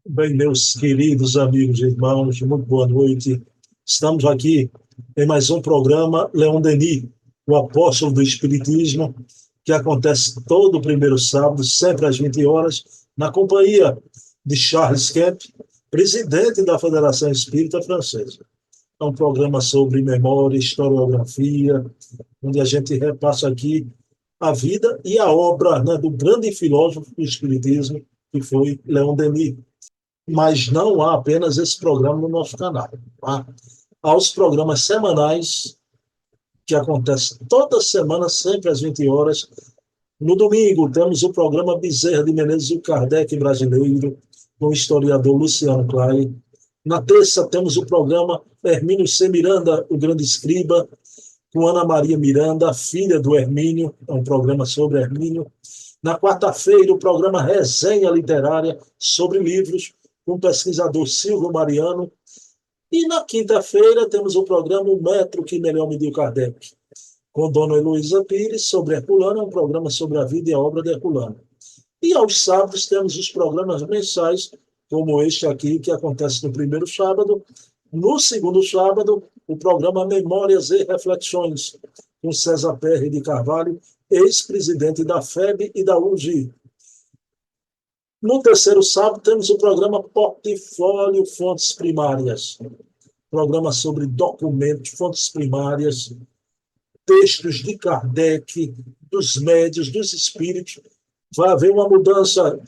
Bem, meus queridos amigos e irmãos, muito boa noite. Estamos aqui em mais um programa Leon Denis, o apóstolo do Espiritismo, que acontece todo primeiro sábado, sempre às 20 horas, na companhia de Charles Kemp, presidente da Federação Espírita Francesa. É um programa sobre memória, historiografia, onde a gente repassa aqui a vida e a obra, né, do grande filósofo do Espiritismo, que foi Leon Denis. Mas não há apenas esse programa no nosso canal. Tá? Há os programas semanais, que acontecem toda semana, sempre às 20 horas. No domingo, temos o programa Bezerra de Menezes, o Kardec brasileiro, com o historiador Luciano Klein. Na terça, temos o programa Hermínio C. Miranda, o grande escriba, com Ana Maria Miranda, filha do Hermínio, é um programa sobre Hermínio. Na quarta-feira, o programa Resenha Literária sobre livros, com o pesquisador Silvio Mariano. E na quinta-feira, temos o programa O Metro que Melhor Mediu Kardec, com Dona Heloísa Pires, sobre Herculano, é um programa sobre a vida e a obra de Herculano. E aos sábados, temos os programas mensais, como este aqui, que acontece no primeiro sábado. No segundo sábado, o programa Memórias e Reflexões, com César Perry de Carvalho, ex-presidente da FEB e da UGI. No terceiro sábado, temos o programa Portfólio Fontes Primárias, programa sobre documentos, fontes primárias, textos de Kardec, dos médios, dos espíritos. Vai haver uma mudança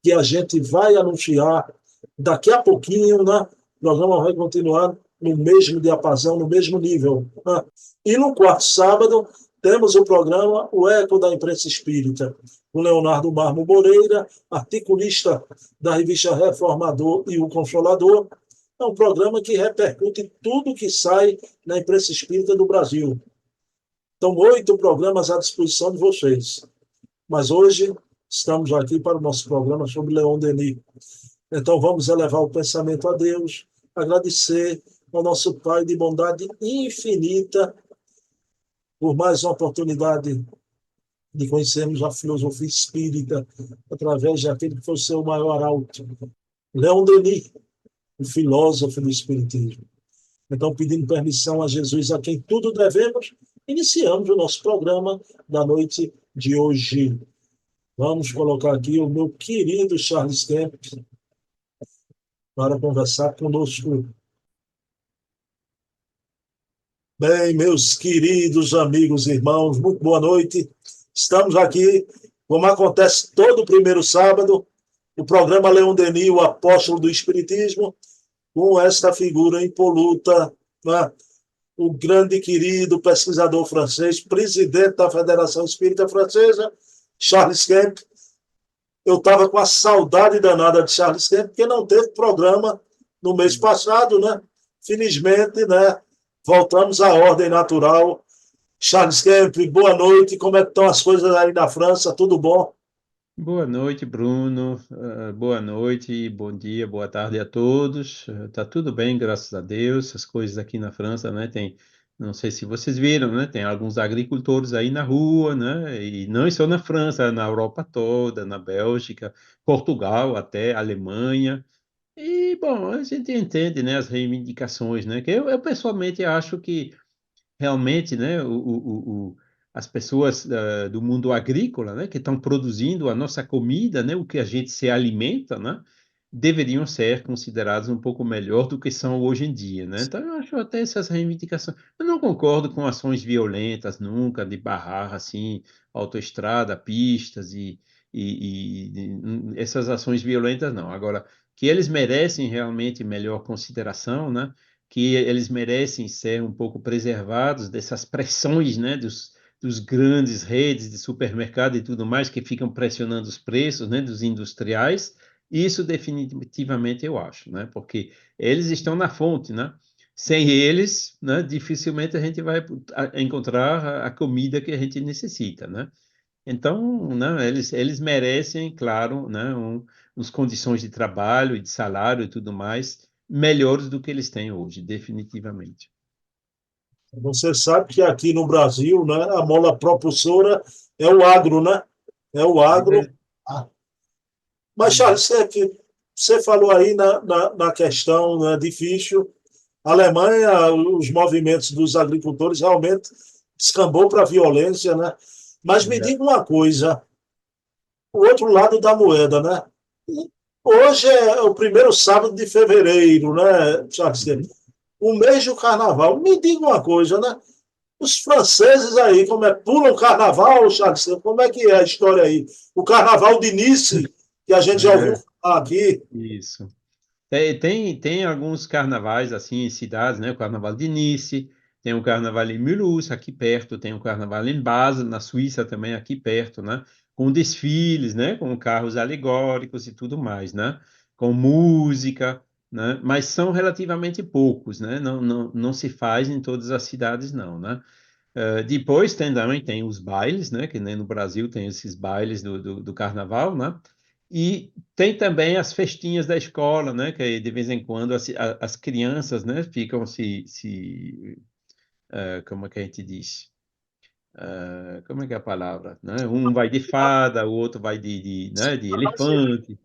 que a gente vai anunciar daqui a pouquinho, né? O programa vai continuar no mesmo diapasão, no mesmo nível. Né? E no quarto sábado, temos o programa O Eco da Imprensa Espírita, com Leonardo Marmo Moreira, articulista da revista Reformador e o Consolador. É um programa que repercute tudo que sai na imprensa espírita do Brasil. Então, 8 programas à disposição de vocês. Mas hoje estamos aqui para o nosso programa sobre Leon Denis. Então, vamos elevar o pensamento a Deus, agradecer ao nosso Pai de bondade infinita por mais uma oportunidade de conhecermos a filosofia espírita através daquele que foi o seu maior arauto, Leon Denis, o filósofo do espiritismo. Então, pedindo permissão a Jesus, a quem tudo devemos, iniciamos o nosso programa da noite de hoje. Vamos colocar aqui o meu querido Charles Kemp para conversar conosco. Bem, meus queridos amigos e irmãos, muito boa noite. Estamos aqui, como acontece todo primeiro sábado, o programa Leon Denis, o apóstolo do Espiritismo, com esta figura impoluta, né? O grande querido pesquisador francês, presidente da Federação Espírita Francesa, Charles Kemp. Eu estava com a saudade danada de Charles Kemp, porque não teve programa no mês passado, né? Felizmente, né? Voltamos à ordem natural. Charles Kemp, boa noite. Como é que estão as coisas aí na França? Tudo bom? Boa noite, Bruno. Boa noite, bom dia, boa tarde a todos. Tá tudo bem, graças a Deus. As coisas aqui na França, né? Não sei se vocês viram, né? Tem alguns agricultores aí na rua, né? E não só na França, na Europa toda, na Bélgica, Portugal, até Alemanha. E, bom, a gente entende, né? As reivindicações, né? Que eu pessoalmente acho que realmente, né, as pessoas do mundo agrícola, né, que estão produzindo a nossa comida, né, o que a gente se alimenta, né, deveriam ser considerados um pouco melhor do que são hoje em dia, né? Então, eu acho até essas reivindicações. Eu não concordo com ações violentas nunca, de barrar, assim, autoestrada, pistas e essas ações violentas, não. Agora, que eles merecem realmente melhor consideração, né? Que eles merecem ser um pouco preservados dessas pressões, né, dos grandes redes de supermercado e tudo mais que ficam pressionando os preços, né, dos industriais. Isso definitivamente eu acho, né, porque eles estão na fonte, né? Sem eles, né, dificilmente a gente vai encontrar a comida que a gente necessita, né? Então, né, eles merecem, claro, né, uns condições de trabalho e de salário e tudo mais melhores do que eles têm hoje, definitivamente. Você sabe que aqui no Brasil, né, a mola propulsora é o agro, né? É o agro. É, Mas, uhum. Charles, Kemp, você falou aí na questão, né, difícil. A Alemanha, os movimentos dos agricultores realmente descambou para a violência, né? Mas me É. diga uma coisa, o outro lado da moeda, né? Hoje é o primeiro sábado de fevereiro, né, Charles? Uhum. O mês do carnaval. Me diga uma coisa, né? Os franceses aí, como é, pulam carnaval, Charles? Como é que é a história aí? O carnaval de Nice, que a gente já ouviu É, falar aqui. isso. Tem alguns carnavais assim em cidades, né? O Carnaval de Nice, tem o Carnaval em Mulhouse, aqui perto, tem o Carnaval em Basel, na Suíça também, aqui perto, né? Com desfiles, né? Com carros alegóricos e tudo mais, né? Com música, né? Mas são relativamente poucos, né? Não se faz em todas as cidades, não, né? Depois também tem os bailes, né? Que nem no Brasil tem esses bailes do carnaval, né? E tem também as festinhas da escola, né? Que aí, de vez em quando as crianças, né? Ficam como é que a gente diz? Como é que é a palavra, né? Um vai de fada, o outro vai né? De elefante, né?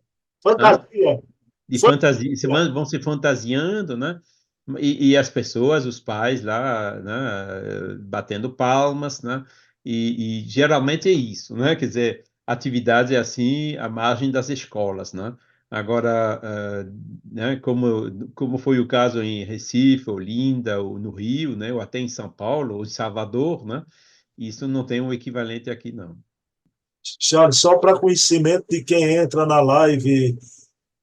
Fantasia. De fantasia, Fantasia. vão se fantasiando, né? E as pessoas, os pais lá, né, batendo palmas, né? E geralmente é isso, né? Quer dizer, atividades assim à margem das escolas, né? Agora, né, como foi o caso em Recife, Olinda, ou no Rio, né? Ou até em São Paulo, ou em Salvador, né? Isso não tem um equivalente aqui, não. Charles, só para conhecimento de quem entra na live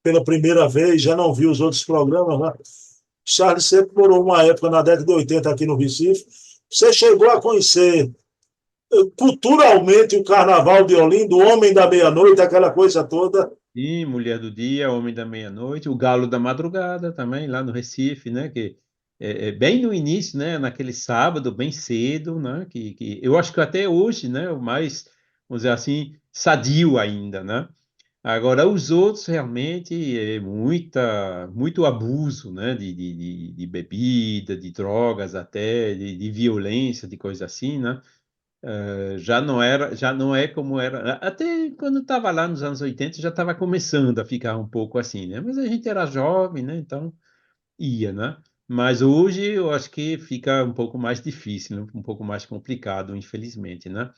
pela primeira vez, já não viu os outros programas, né? Charles sempre morou uma época na década de 80 aqui no Recife. Você chegou a conhecer culturalmente o Carnaval de Olinda, o Homem da Meia-Noite, aquela coisa toda. E Mulher do Dia, Homem da Meia-Noite, o Galo da Madrugada também, lá no Recife, né? Que é bem no início, né? Naquele sábado, bem cedo, né? Que eu acho que até hoje, né? O mais, vamos dizer assim, sadio ainda, né? Agora, os outros realmente é muito abuso, né? De bebida, de drogas, até de violência, de coisa assim, né? Já não é como era. Até quando estava lá nos anos 80 já estava começando a ficar um pouco assim, né? Mas a gente era jovem, né? Então ia, né? Mas hoje eu acho que fica um pouco mais difícil, né? Um pouco mais complicado, infelizmente, né?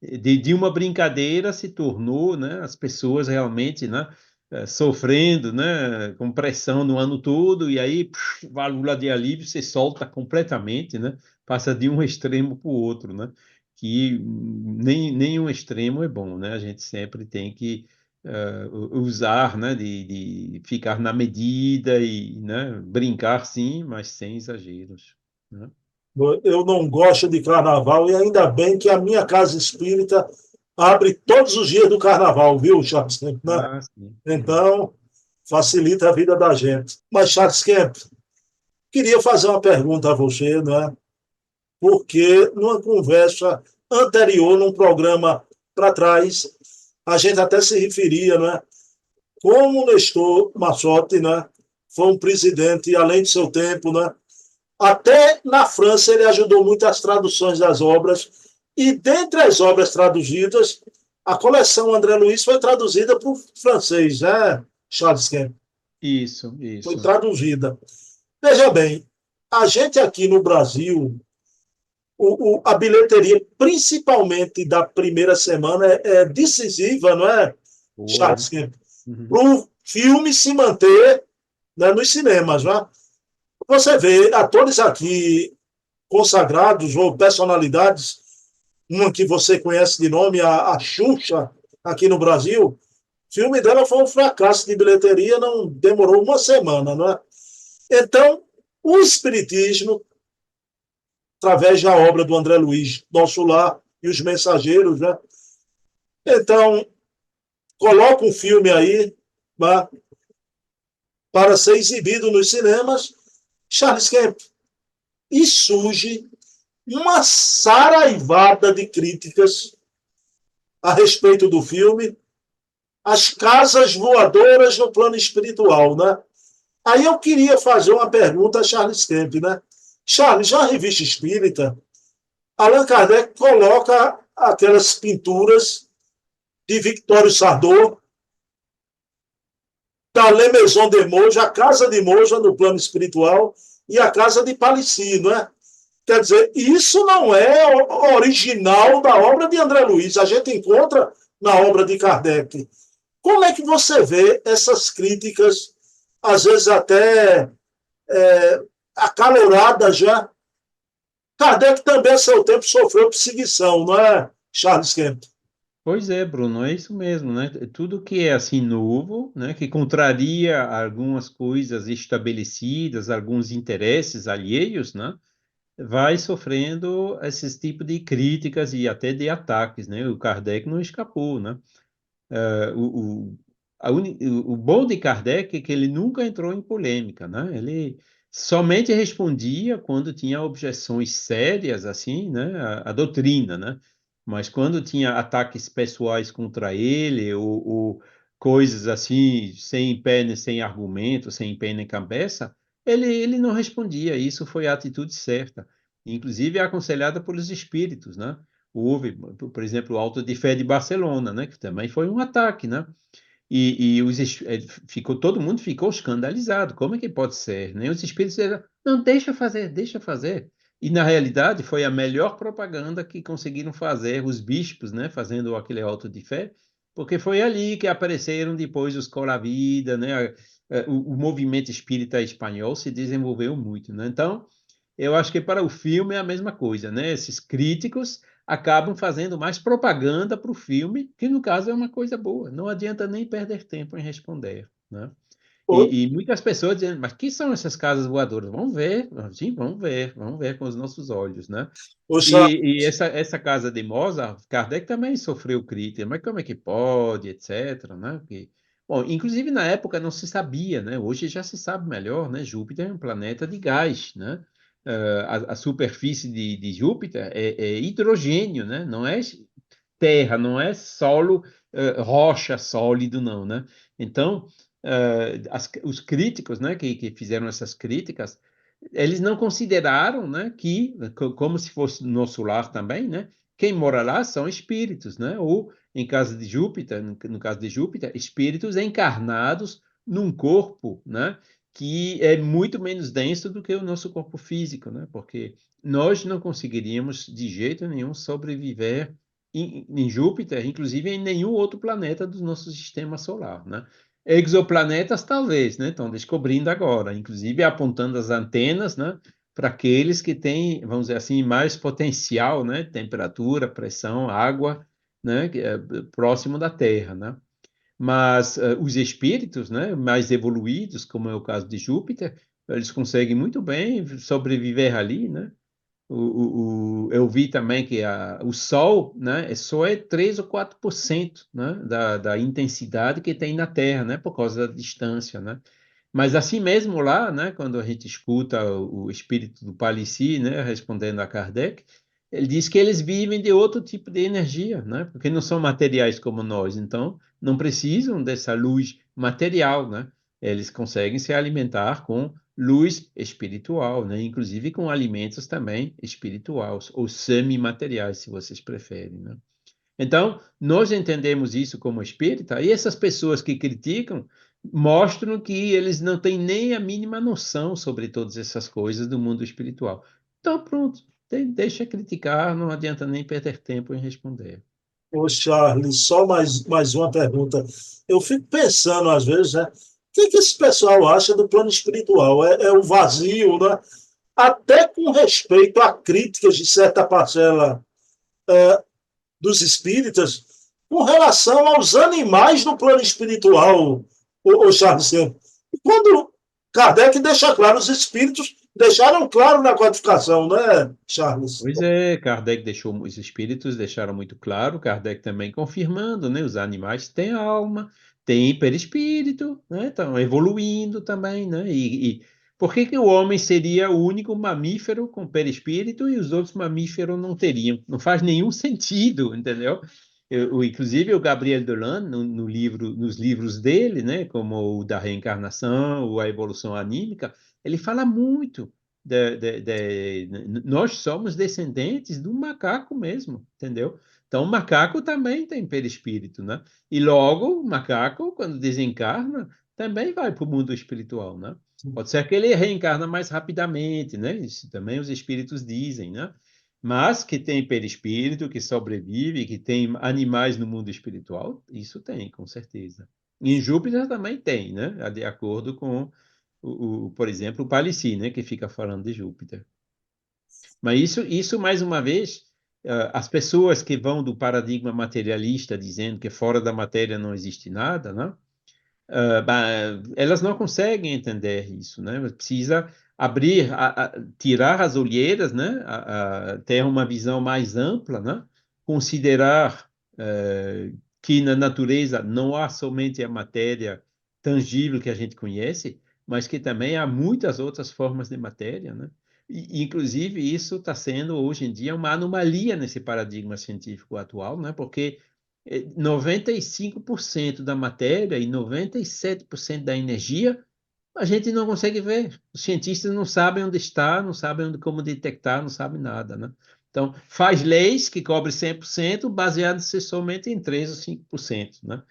De uma brincadeira se tornou, né? As pessoas realmente, né? Sofrendo, né? Com pressão no ano todo, e aí, válvula de alívio, você solta completamente, né? Passa de um extremo para o outro, né? Que nem um extremo é bom, né? A gente sempre tem que usar, né? De ficar na medida e, né? Brincar sim, mas sem exageros, né? Eu não gosto de carnaval e ainda bem que a minha casa espírita abre todos os dias do carnaval, viu, Charles Kemp, né? Ah, sim. Então, facilita a vida da gente. Mas, Charles Kemp, queria fazer uma pergunta a você, né? Porque numa conversa anterior, num programa para trás, a gente até se referia, né? Como o Nestor Massotti, né? Foi um presidente além do seu tempo, né? Até na França ele ajudou muito as traduções das obras, e dentre as obras traduzidas, a coleção André Luiz foi traduzida para o francês, né, Charles Kemp? Isso, Foi isso. traduzida. Veja bem, a gente aqui no Brasil, a bilheteria, principalmente da primeira semana, é decisiva, não é, Boa, né? Charles Kemp? Uhum. Para o filme se manter, né, nos cinemas, não é? Você vê atores aqui consagrados ou personalidades, uma que você conhece de nome, a Xuxa, aqui no Brasil, o filme dela foi um fracasso de bilheteria, não demorou uma semana, não é? Então, o Espiritismo, através da obra do André Luiz, Nosso Lar e os Mensageiros, né? Então, coloca um filme aí, né, para ser exibido nos cinemas, Charles Kemp, e surge uma saraivada de críticas a respeito do filme, as casas voadoras no plano espiritual, né? Aí eu queria fazer uma pergunta a Charles Kemp, né? Charles, já a revista espírita, Allan Kardec coloca aquelas pinturas de Victório Sardô da Le Maison de Moja, a casa de Moja no plano espiritual e a casa de Palissy, não é? Quer dizer, isso não é original da obra de André Luiz, a gente encontra na obra de Kardec. Como é que você vê essas críticas, às vezes até acaloradas já? Kardec também, a seu tempo, sofreu perseguição, não é, Charles Kemp? Pois é, Bruno, é isso mesmo, né? Tudo que é assim novo, né, que contraria algumas coisas estabelecidas, alguns interesses alheios, né, vai sofrendo esses tipos de críticas e até de ataques, né? O Kardec não escapou, né? O bom de Kardec é que ele nunca entrou em polêmica, né? Ele somente respondia quando tinha objeções sérias, assim, né? A doutrina, né? Mas quando tinha ataques pessoais contra ele, ou coisas assim, sem pé, nem sem argumento, sem pé nem cabeça, ele não respondia. Isso foi a atitude certa. Inclusive aconselhada pelos espíritos, né? Houve, por exemplo, o Auto de Fé de Barcelona, né, que também foi um ataque, né? Todo mundo ficou escandalizado. Como é que pode ser? Né? Os espíritos disseram, não, deixa fazer, deixa fazer. E, na realidade, foi a melhor propaganda que conseguiram fazer os bispos, né, fazendo aquele Auto de Fé, porque foi ali que apareceram depois os Coravida, né? O movimento espírita espanhol se desenvolveu muito, né? Então, eu acho que para o filme é a mesma coisa, né? Esses críticos acabam fazendo mais propaganda para o filme, que no caso é uma coisa boa. Não adianta nem perder tempo em responder, né? E muitas pessoas dizem, mas que são essas casas voadoras? Vamos ver, sim, vamos ver com os nossos olhos, né? Poxa, E essa casa de Mozart, Kardec também sofreu crítica, mas como é que pode, etc, né? Bom, inclusive na época não se sabia, né? Hoje já se sabe melhor, né? Júpiter é um planeta de gás, né? A superfície de Júpiter é hidrogênio, né? Não é terra, não é solo, rocha sólido, não, né? Então, os críticos, né, que fizeram essas críticas, eles não consideraram, né, que, como se fosse no nosso lar também, né, quem mora lá são espíritos, né, ou, em caso de Júpiter, no caso de Júpiter, espíritos encarnados num corpo, né, que é muito menos denso do que o nosso corpo físico, né, porque nós não conseguiríamos, de jeito nenhum, sobreviver em Júpiter, inclusive em nenhum outro planeta do nosso sistema solar, né? Exoplanetas, talvez, né? Estão descobrindo agora, inclusive apontando as antenas, né? Para aqueles que têm, vamos dizer assim, mais potencial, né? Temperatura, pressão, água, né? Próximo da Terra, né? Mas os espíritos, né? Mais evoluídos, como é o caso de Júpiter, eles conseguem muito bem sobreviver ali, né? Eu vi também que o Sol, né, só é 3 ou 4%, né, da intensidade que tem na Terra, né, por causa da distância, né? Mas assim mesmo lá, né, quando a gente escuta o espírito do Palissy, né, respondendo a Kardec, ele diz que eles vivem de outro tipo de energia, né, porque não são materiais como nós, então não precisam dessa luz material, né? Eles conseguem se alimentar com luz espiritual, né? Inclusive com alimentos também espirituais, ou semi-materiais, se vocês preferem, né? Então, nós entendemos isso como espírita, e essas pessoas que criticam mostram que eles não têm nem a mínima noção sobre todas essas coisas do mundo espiritual. Então, pronto, deixa criticar, não adianta nem perder tempo em responder. ô Charles, só mais uma pergunta. Eu fico pensando, às vezes, né? O que esse pessoal acha do plano espiritual? É o vazio, né? Até com respeito a críticas de certa parcela dos espíritas com relação aos animais do plano espiritual, o Charles. E quando Kardec deixa claro, os espíritos deixaram claro na codificação, né, Charles? Pois é, Kardec deixou, os espíritos deixaram muito claro, Kardec também confirmando, né? Os animais têm alma, têm perispírito, né? Estão evoluindo também, né? E por que que o homem seria o único mamífero com perispírito e os outros mamíferos não teriam? Não faz nenhum sentido, entendeu? Inclusive o Gabriel Dolan, no livro, nos livros dele, né? Como o da reencarnação, ou a evolução anímica, ele fala muito nós somos descendentes do macaco mesmo, entendeu? Então, o macaco também tem perispírito, né? E logo, o macaco, quando desencarna, também vai para o mundo espiritual, né? Pode ser que ele reencarna mais rapidamente, né? Isso também os espíritos dizem, né? Mas que tem perispírito, que sobrevive, que tem animais no mundo espiritual, isso tem, com certeza. E em Júpiter também tem, né? De acordo com, por exemplo, o Palissy, né? Que fica falando de Júpiter. Mas isso mais uma vez, as pessoas que vão do paradigma materialista, dizendo que fora da matéria não existe nada, né? Elas não conseguem entender isso, né? Precisa abrir, tirar as olheiras, né? Ter uma visão mais ampla, né? Considerar que na natureza não há somente a matéria tangível que a gente conhece, mas que também há muitas outras formas de matéria, né? Inclusive, isso está sendo, hoje em dia, uma anomalia nesse paradigma científico atual, né? Porque 95% da matéria e 97% da energia a gente não consegue ver. Os cientistas não sabem onde está, não sabem como detectar, não sabem nada, né? Então, faz leis que cobrem 100% baseadas somente em 3 ou 5%, né?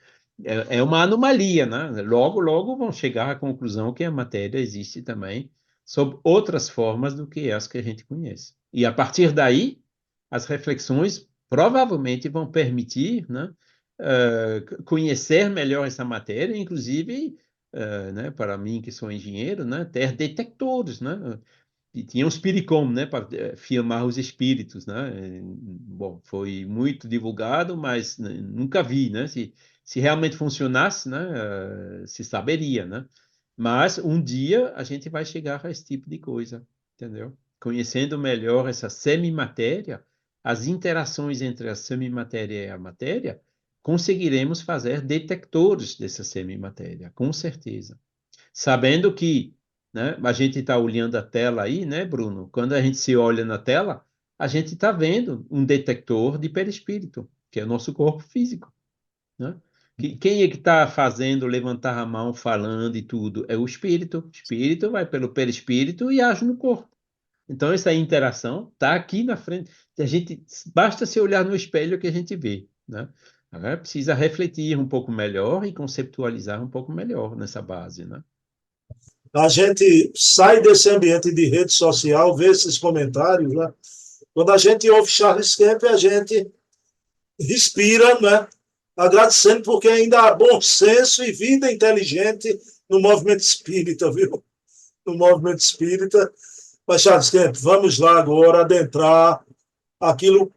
É uma anomalia, né? Logo, logo vão chegar à conclusão que a matéria existe também sob outras formas do que as que a gente conhece. E a partir daí, as reflexões provavelmente vão permitir, né, conhecer melhor essa matéria, inclusive, né, para mim que sou engenheiro, né, ter detectores, né? E tinha os Spiricom, né, para filmar os espíritos, né? Bom, foi muito divulgado, mas nunca vi, né? Se realmente funcionasse, né, se saberia, né? Mas um dia a gente vai chegar a esse tipo de coisa, entendeu? Conhecendo melhor essa semimatéria, as interações entre a semimatéria e a matéria, conseguiremos fazer detectores dessa semimatéria, com certeza. Sabendo que, né, a gente está olhando a tela aí, né, Bruno? Quando a gente se olha na tela, a gente está vendo um detector de perispírito, que é o nosso corpo físico, né? Quem é que está fazendo levantar a mão, falando e tudo? É o espírito. O espírito vai pelo perispírito e age no corpo. Então, essa interação está aqui na frente. A gente, basta se olhar no espelho que a gente vê, né? Agora precisa refletir um pouco melhor e conceptualizar um pouco melhor nessa base, né? A gente sai desse ambiente de rede social, vê esses comentários, né? Quando a gente ouve Charles Kemp, a gente respira, né? Agradecendo porque ainda há bom senso e vida inteligente no movimento espírita, viu? No movimento espírita. Mas, Charles Kemp, vamos lá agora adentrar aquilo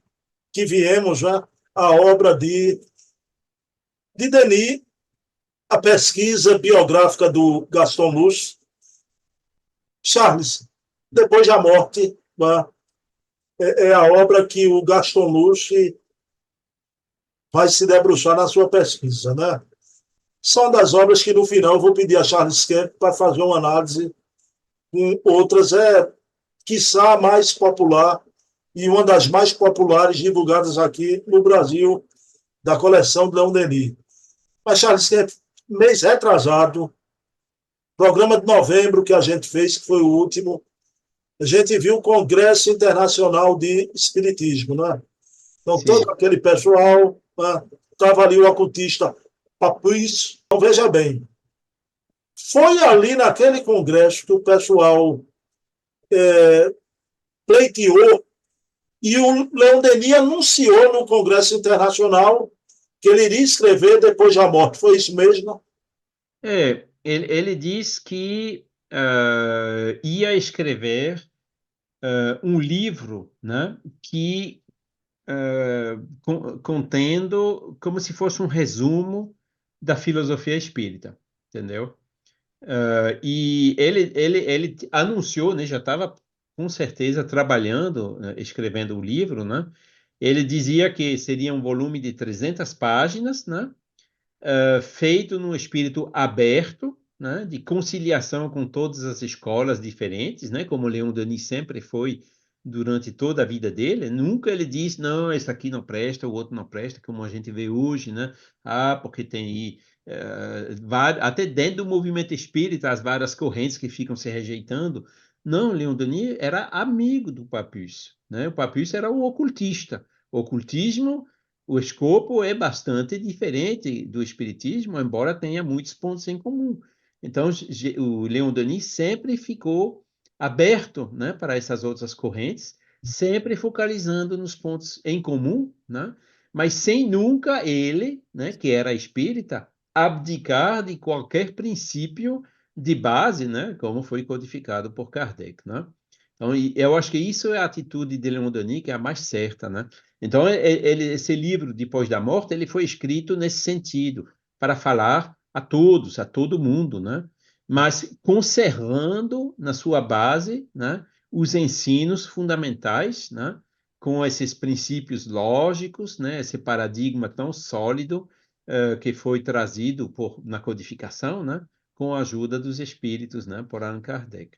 que viemos, né? A obra de Denis, a pesquisa biográfica do Gaston Luz. Charles, depois da morte, né? É a obra que o Gaston Luz vai se debruçar na sua pesquisa, né? São das obras que no final eu vou pedir a Charles Kemp para fazer uma análise com outras, quiçá, a mais popular e uma das mais populares divulgadas aqui no Brasil, da coleção de Leon Denis. Mas, Charles Kemp, mês retrasado, programa de novembro que a gente fez, que foi o último, a gente viu o Congresso Internacional de Espiritismo, né? Então, todo Sim. aquele pessoal, né? Estava ali o ocultista Papus. Então, veja bem, foi ali naquele congresso que o pessoal pleiteou e o Leon Denis anunciou no Congresso Internacional que ele iria escrever depois da morte. Foi isso mesmo? Ele diz que ia escrever um livro, né, que contendo como se fosse um resumo da filosofia espírita, entendeu? E ele anunciou, né, já estava com certeza trabalhando, né, escrevendo o livro, né? Ele dizia que seria um volume de 300 páginas, né? Feito num espírito aberto, né, de conciliação com todas as escolas diferentes, né, como Leon Denis sempre foi durante toda a vida dele. Nunca ele disse, não, esse aqui não presta, o outro não presta, como a gente vê hoje, né? Porque tem aí, até dentro do movimento espírita, as várias correntes que ficam se rejeitando. Não, Leon Denis era amigo do Papus, né? O Papus era um ocultista. O ocultismo, o escopo é bastante diferente do espiritismo, embora tenha muitos pontos em comum. Então, o Leon Denis sempre ficou aberto, né, para essas outras correntes, sempre focalizando nos pontos em comum, né, mas sem nunca ele, né, que era espírita, abdicar de qualquer princípio de base, né, como foi codificado por Kardec, né? Então, eu acho que isso é a atitude de Leon Denis, que é a mais certa, né? Então, esse livro, Depois da Morte, ele foi escrito nesse sentido, para falar a todos, a todo mundo, né? Mas conservando na sua base, né, os ensinos fundamentais, né, com esses princípios lógicos, né, esse paradigma tão sólido que foi trazido na codificação, né, com a ajuda dos espíritos, né, por Allan Kardec.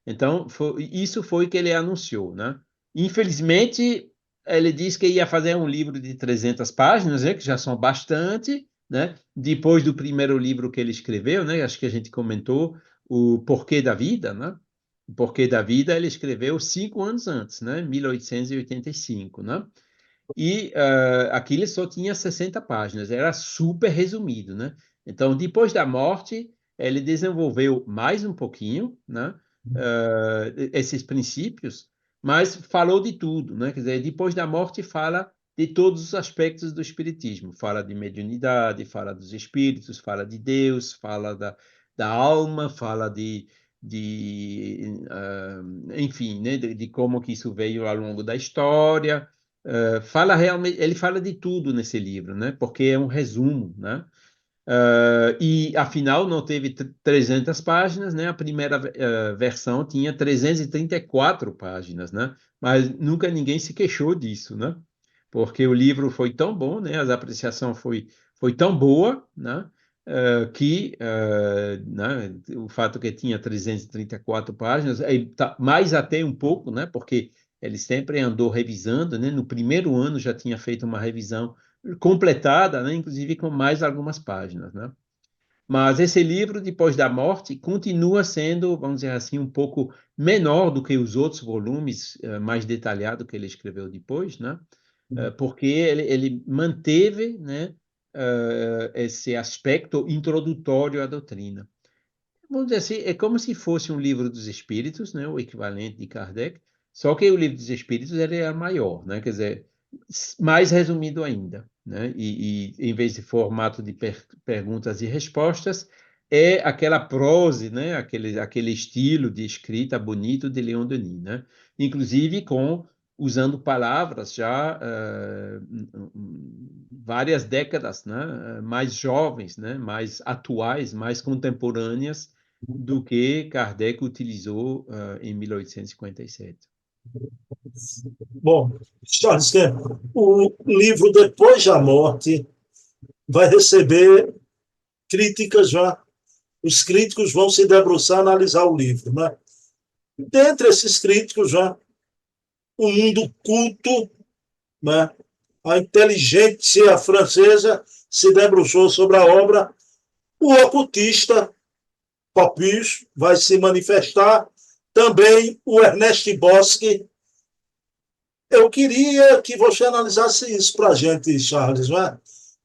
Então, isso foi o que ele anunciou, né? Infelizmente, ele disse que ia fazer um livro de 300 páginas, né, que já são bastante, né? Depois do primeiro livro que ele escreveu, né? Acho que a gente comentou o Porquê da Vida, né? O Porquê da Vida ele escreveu 5 anos antes, né? 1885, né? E aquilo só tinha 60 páginas, era super resumido, né? Então, depois da morte, ele desenvolveu mais um pouquinho, né? Esses princípios, mas falou de tudo, né? Quer dizer, depois da morte fala de todos os aspectos do espiritismo, fala de mediunidade, fala dos espíritos, fala de Deus, fala da alma, fala enfim, né? De como que isso veio ao longo da história. Fala realmente, ele fala de tudo nesse livro, né? Porque é um resumo, né? E afinal não teve 300 páginas, né? A primeira versão tinha 334 páginas, né? Mas nunca ninguém se queixou disso, né? Porque o livro foi tão bom, né? A apreciação foi tão boa, né? Que né? O fato que tinha 334 páginas, mais até um pouco, né? Porque ele sempre andou revisando, né? No primeiro ano já tinha feito uma revisão completada, né, inclusive com mais algumas páginas, né? Mas esse livro, Depois da Morte, continua sendo, vamos dizer assim, um pouco menor do que os outros volumes mais detalhados que ele escreveu depois, né? Porque ele manteve, né, esse aspecto introdutório à doutrina. Vamos dizer assim, é como se fosse um livro dos Espíritos, né, o equivalente de Kardec, só que o livro dos Espíritos ele é maior, né? Quer dizer, mais resumido ainda, né? E em vez de formato de perguntas e respostas, é aquela prose, né? Aquele estilo de escrita bonito de Leon Denis, né? Inclusive usando palavras já várias décadas, né? Mais jovens, né? Mais atuais, mais contemporâneas do que Kardec utilizou em 1857. Bom, Charles Kemp, o livro Depois da Morte vai receber críticas já. Os críticos vão se debruçar, analisar o livro, né? Dentre esses críticos já, o mundo culto, né? A inteligência francesa se debruçou sobre a obra. O ocultista Papius vai se manifestar. Também o Ernest Bosque. Eu queria que você analisasse isso para a gente, Charles. Né?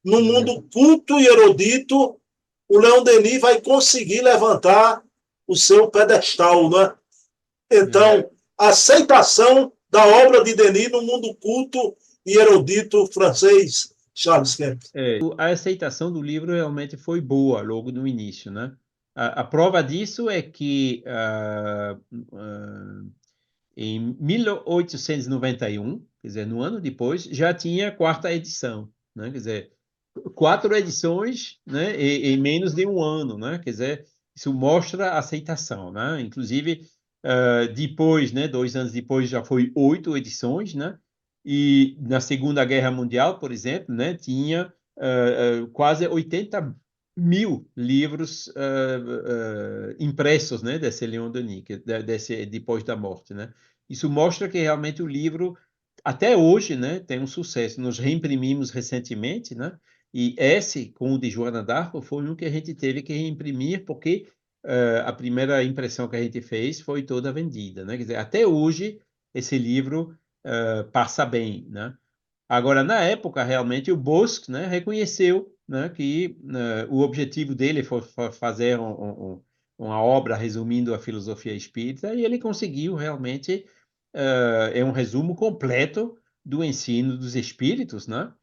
No mundo culto e erudito, o Leon Denis vai conseguir levantar o seu pedestal. Né? Então, a aceitação da obra de Denis no mundo culto e erudito francês, Charles Kemp. A aceitação do livro realmente foi boa logo no início, né? A prova disso é que em 1891, quer dizer, no ano depois, já tinha a quarta edição, né? Quer dizer, 4 edições, né? Em menos de um ano, né? Quer dizer, isso mostra a aceitação, né? Inclusive, depois, né? 2 anos depois já foi 8 edições, né? E na Segunda Guerra Mundial, por exemplo, né? Tinha quase 80.000 livros impressos, né? Desse Leon Denis, desse Depois da Morte, né? Isso mostra que realmente o livro, até hoje, né, tem um sucesso. Nós reimprimimos recentemente, né? E esse, com o de Joana d'Arco, foi um que a gente teve que reimprimir, porque a primeira impressão que a gente fez foi toda vendida, né? Quer dizer, até hoje, esse livro passa bem, né? Agora, na época, realmente, o Bosc, né, reconheceu né, que o objetivo dele foi fazer uma obra resumindo a filosofia espírita, e ele conseguiu realmente, é um resumo completo do ensino dos espíritos, né?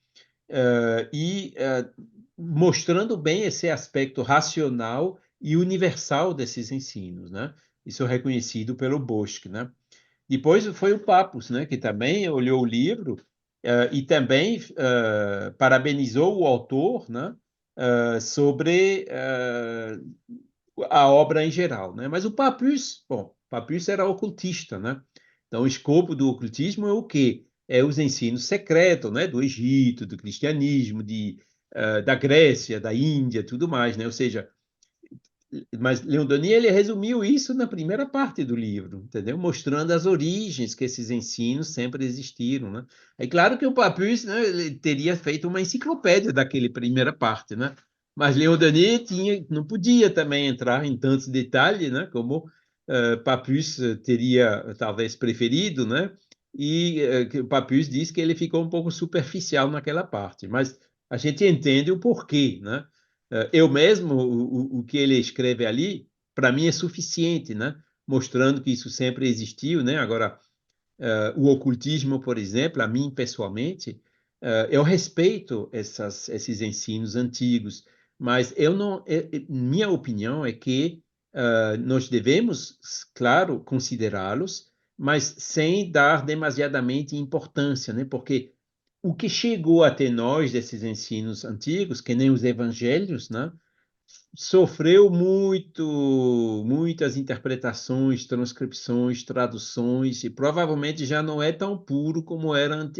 Mostrando bem esse aspecto racional e universal desses ensinos, né? Isso é reconhecido pelo Bosque, né? Depois foi o Papus, né, que também olhou o livro e também parabenizou o autor, né, sobre a obra em geral, né? Mas o Papus, bom, Papus era ocultista, né? Então o escopo do ocultismo é o quê? É os ensinos secretos, né, do Egito, do cristianismo, da Grécia, da Índia, tudo mais, né? Ou seja, mas Leon Denis ele resumiu isso na primeira parte do livro, entendeu? Mostrando as origens que esses ensinos sempre existiram, né? É claro que o Papus, né, ele teria feito uma enciclopédia daquele primeira parte, né? Mas Leon Denis não podia também entrar em tantos detalhes, né? Como Papus teria talvez preferido, né? E que o Papus diz que ele ficou um pouco superficial naquela parte, mas a gente entende o porquê, né? Eu mesmo, o que ele escreve ali, para mim é suficiente, né? Mostrando que isso sempre existiu, né? Agora, o ocultismo, por exemplo, a mim pessoalmente, eu respeito esses ensinos antigos, mas eu não, minha opinião é que nós devemos, claro, considerá-los, mas sem dar demasiadamente importância, né? Porque o que chegou até nós desses ensinos antigos, que nem os evangelhos, né? Sofreu muitas interpretações, transcrições, traduções, e provavelmente já não é tão puro como era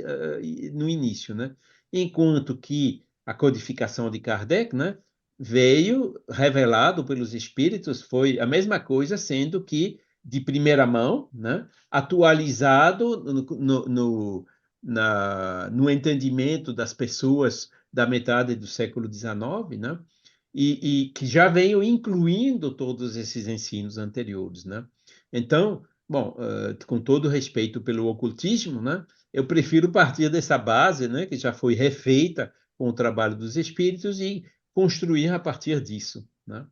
no início, né? Enquanto que a codificação de Kardec, né, veio revelado pelos espíritos, foi a mesma coisa, sendo que de primeira mão, né, atualizado no entendimento das pessoas da metade do século XIX, né? E que já veio incluindo todos esses ensinos anteriores, né? Então, bom, com todo respeito pelo ocultismo, né? Eu prefiro partir dessa base, né? Que já foi refeita com o trabalho dos espíritos e construir a partir disso, né?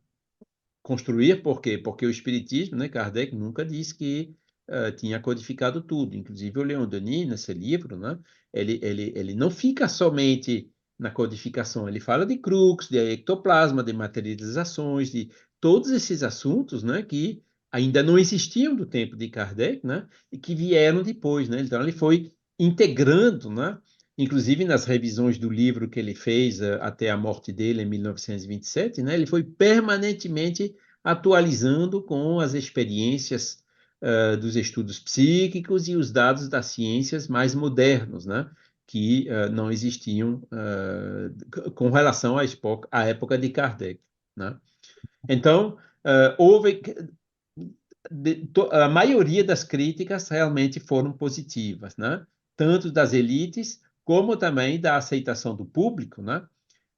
Construir por quê? Porque o espiritismo, né? Kardec nunca disse que tinha codificado tudo. Inclusive o Leon Denis, nesse livro, né? Ele não fica somente na codificação, ele fala de crux, de ectoplasma, de materializações, de todos esses assuntos, né? Que ainda não existiam do tempo de Kardec, né? E que vieram depois, né? Então ele foi integrando, né? Inclusive nas revisões do livro que ele fez até a morte dele em 1927, né? Ele foi permanentemente atualizando com as experiências dos estudos psíquicos e os dados das ciências mais modernos, né? Que não existiam com relação à época de Kardec, né? Então, houve a maioria das críticas realmente foram positivas, né? Tanto das elites como também da aceitação do público, né?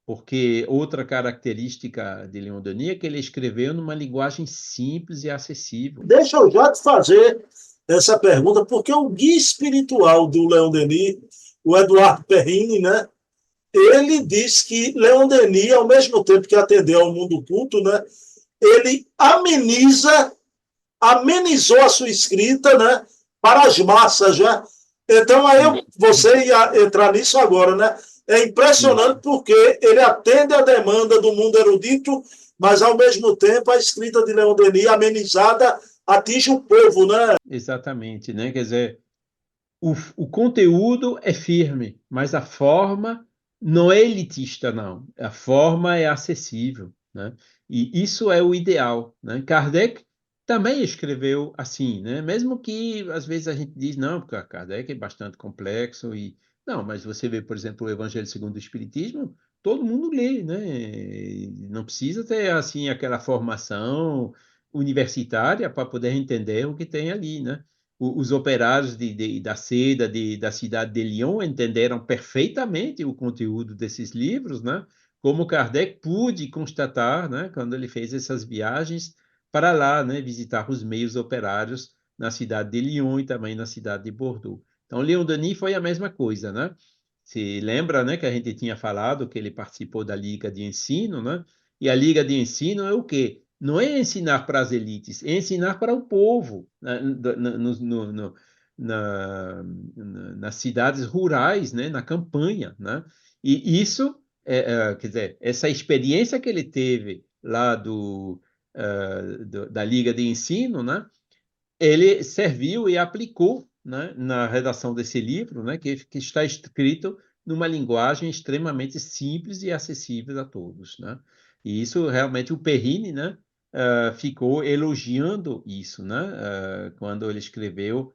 Porque outra característica de Leon Denis é que ele escreveu numa linguagem simples e acessível. Deixa eu já te fazer essa pergunta, porque o guia espiritual do Leon Denis, o Eduardo Perrini, né? Ele diz que Leon Denis, ao mesmo tempo que atendeu ao mundo culto, né? Ele amenizou a sua escrita, né? Para as massas, né? Então, você ia entrar nisso agora, né? É impressionante porque ele atende a demanda do mundo erudito, mas, ao mesmo tempo, a escrita de Leon Denis, amenizada, atinge o povo, né? Exatamente, né? Quer dizer, o conteúdo é firme, mas a forma não é elitista, não. A forma é acessível, né? E isso é o ideal, né? Kardec também escreveu assim, né? Mesmo que às vezes a gente diz, não, porque Kardec é bastante complexo e não, mas você vê, por exemplo, o Evangelho segundo o Espiritismo, todo mundo lê, né? Não precisa ter assim aquela formação universitária para poder entender o que tem ali, né? Os operários da seda da cidade de Lyon entenderam perfeitamente o conteúdo desses livros, né? Como Kardec pôde constatar, né? Quando ele fez essas viagens para lá, né? Visitar os meios operários na cidade de Lyon e também na cidade de Bordeaux. Então, Leon Denis foi a mesma coisa, né? se lembra, né, que a gente tinha falado que ele participou da Liga de Ensino, né? E a Liga de Ensino é o quê? Não é ensinar para as elites, é ensinar para o povo, né, nas cidades rurais, né, na campanha, né? E isso, quer dizer, essa experiência que ele teve lá da Liga de Ensino, né? Ele serviu e aplicou, né, na redação desse livro, né, que está escrito numa linguagem extremamente simples e acessível a todos, né? E isso realmente o Perrine, né, ficou elogiando isso, né, quando ele escreveu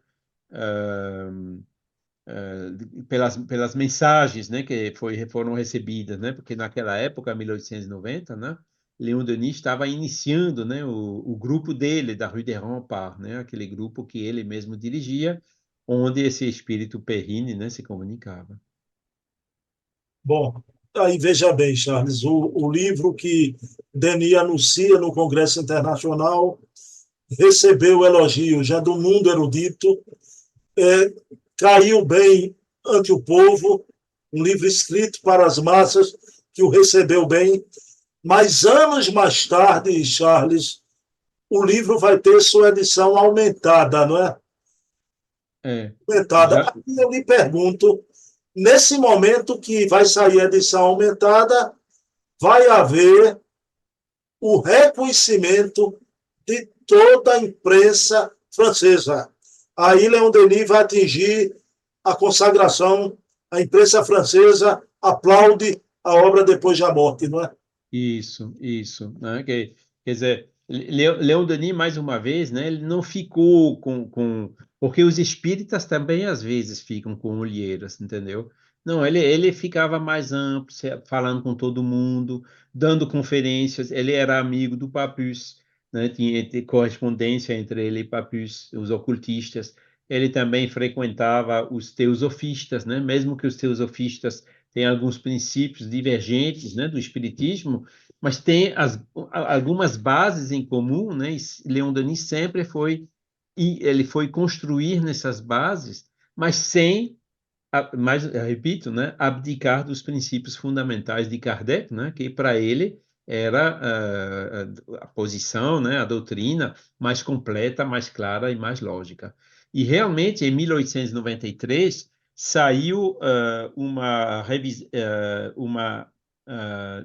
pelas mensagens, né, que foram recebidas, né, porque naquela época, 1890, né, Leon Denis estava iniciando, né, o grupo dele, da Rue des Remparts, né, aquele grupo que ele mesmo dirigia, onde esse espírito Perrine, né, se comunicava. Bom, aí veja bem, Charles, o livro que Denis anuncia no Congresso Internacional recebeu elogio já do mundo erudito, é, caiu bem ante o povo, um livro escrito para as massas que o recebeu bem, mas anos mais tarde, Charles, o livro vai ter sua edição aumentada, não é? É, Aumentada. já, Aqui eu lhe pergunto, nesse momento que vai sair a edição aumentada, vai haver o reconhecimento de toda a imprensa francesa. Aí Leon Denis vai atingir a consagração, a imprensa francesa aplaude a obra depois da morte, não é? isso, né? Quer dizer, Leon Denis, mais uma vez, né, ele não ficou porque os espíritas também, às vezes, ficam com olheiras, entendeu? Não, ele ficava mais amplo, falando com todo mundo, dando conferências, ele era amigo do Papus, né, tinha correspondência entre ele e Papus, os ocultistas, ele também frequentava os teosofistas, né, mesmo que os teosofistas tenham alguns princípios divergentes, né, do espiritismo, mas tem algumas bases em comum, né? E Leon Denis sempre ele foi construir nessas bases, mas sem, mas repito, né, abdicar dos princípios fundamentais de Kardec, né, que para ele era a posição, né, a doutrina mais completa, mais clara e mais lógica. E realmente, em 1893, saiu uma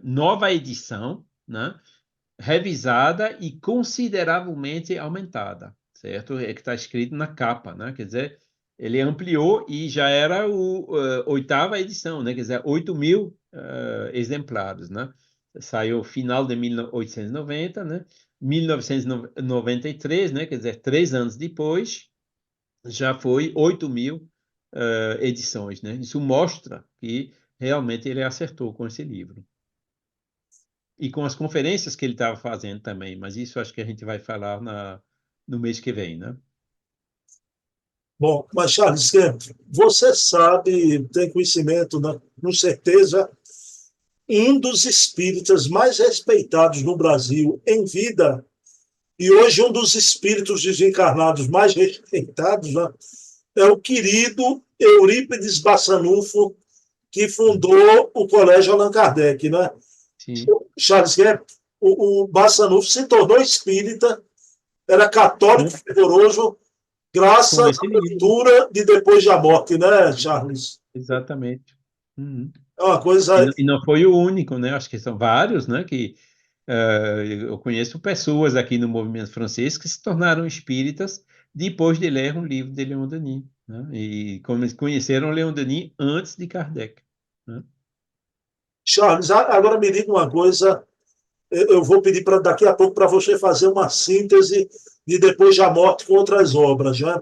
nova edição, né, revisada e consideravelmente aumentada, certo? É que está escrito na capa, né? Quer dizer, ele ampliou e já era a oitava edição, né? Quer dizer, 8.000 exemplares, né? Saiu final de 1890, né? 1993, né? Quer dizer, 3 anos depois, já foi 8.000 edições, né? Isso mostra que realmente ele acertou com esse livro. E com as conferências que ele estava fazendo também, mas isso acho que a gente vai falar no mês que vem, né? Bom, mas Charles, você sabe, tem conhecimento, né, com certeza, um dos espíritas mais respeitados no Brasil em vida, e hoje um dos espíritos desencarnados mais respeitados, né, é o querido Eurípides Bassanufo, que fundou o Colégio Allan Kardec, né? Sim, Charles Gap, o Bassanufo se tornou espírita, era católico com, fervoroso, com graças esse à livro, leitura de Depois da Morte, né, Charles? exatamente. Uhum. É uma E, coisa. não e não foi o único, né? Acho que são vários, né? Que eu conheço pessoas aqui no movimento francês que se tornaram espíritas depois de ler um livro de Leon Denis, né? E conheceram Leon Denis antes de Kardec, né? Charles, agora me diga uma coisa. Eu vou pedir para daqui a pouco para você fazer uma síntese de Depois da Morte com outras obras, né?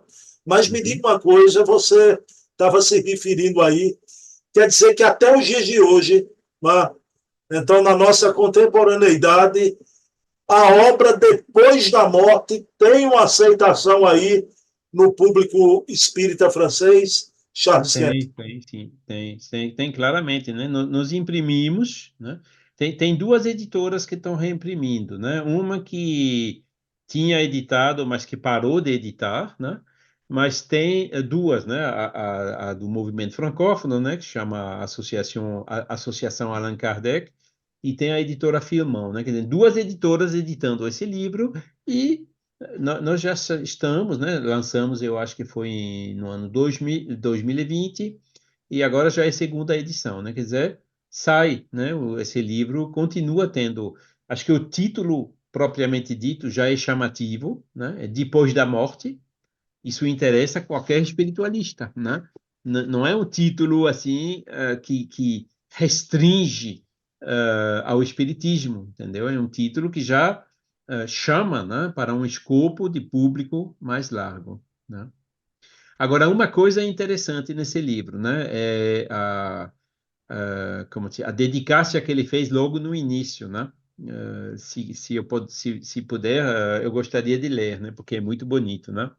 Mas me Uhum. diga uma coisa, você estava se referindo aí, quer dizer que até os dias de hoje, né, então na nossa contemporaneidade, a obra Depois da Morte tem uma aceitação aí no público espírita francês, Charles Kemp. Tem, sim, tem claramente, né? Nós imprimimos, né? Tem duas editoras que estão reimprimindo, né? Uma que tinha editado, mas que parou de editar, né? mas tem duas, né? A do movimento francófono, né? Que chama Associação Allan Kardec, e tem a editora Filmão, né? Quer dizer, duas editoras editando esse livro, e nós já estamos, né? Lançamos, eu acho que foi no ano 2020, e agora já é segunda edição, né? Quer dizer, sai, né? Esse livro continua tendo, acho que o título propriamente dito já é chamativo, né? É Depois da Morte. Isso interessa a qualquer espiritualista, né? Não é um título assim que restringe ao espiritismo, entendeu? É um título que já chama, né, para um escopo de público mais largo, né? Agora, uma coisa interessante nesse livro, né, é a dedicácia que ele fez logo no início, né? Se puder, eu gostaria de ler, né? Porque é muito bonito, né?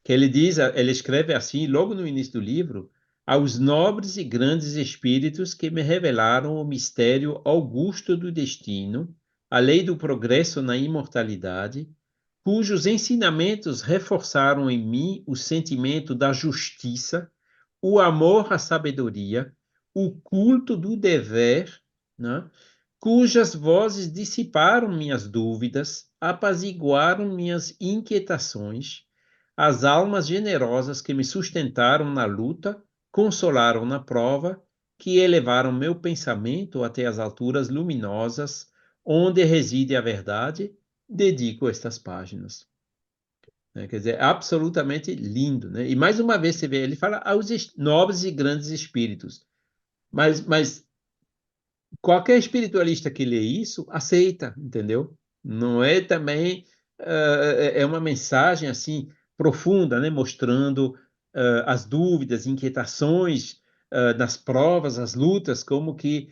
Que ele diz, ele escreve assim, logo no início do livro: aos nobres e grandes espíritos que me revelaram o mistério augusto do destino, a lei do progresso na imortalidade, cujos ensinamentos reforçaram em mim o sentimento da justiça, o amor à sabedoria, o culto do dever, né? Cujas vozes dissiparam minhas dúvidas, apaziguaram minhas inquietações, as almas generosas que me sustentaram na luta, consolaram na prova, que elevaram meu pensamento até as alturas luminosas, onde reside a verdade, dedico estas páginas. Né? Quer dizer, é absolutamente lindo, né? E mais uma vez você vê, ele fala aos nobres e grandes espíritos, mas qualquer espiritualista que lê isso aceita, entendeu? Não é também é uma mensagem assim profunda, né? Mostrando as dúvidas, inquietações nas provas, as lutas, como que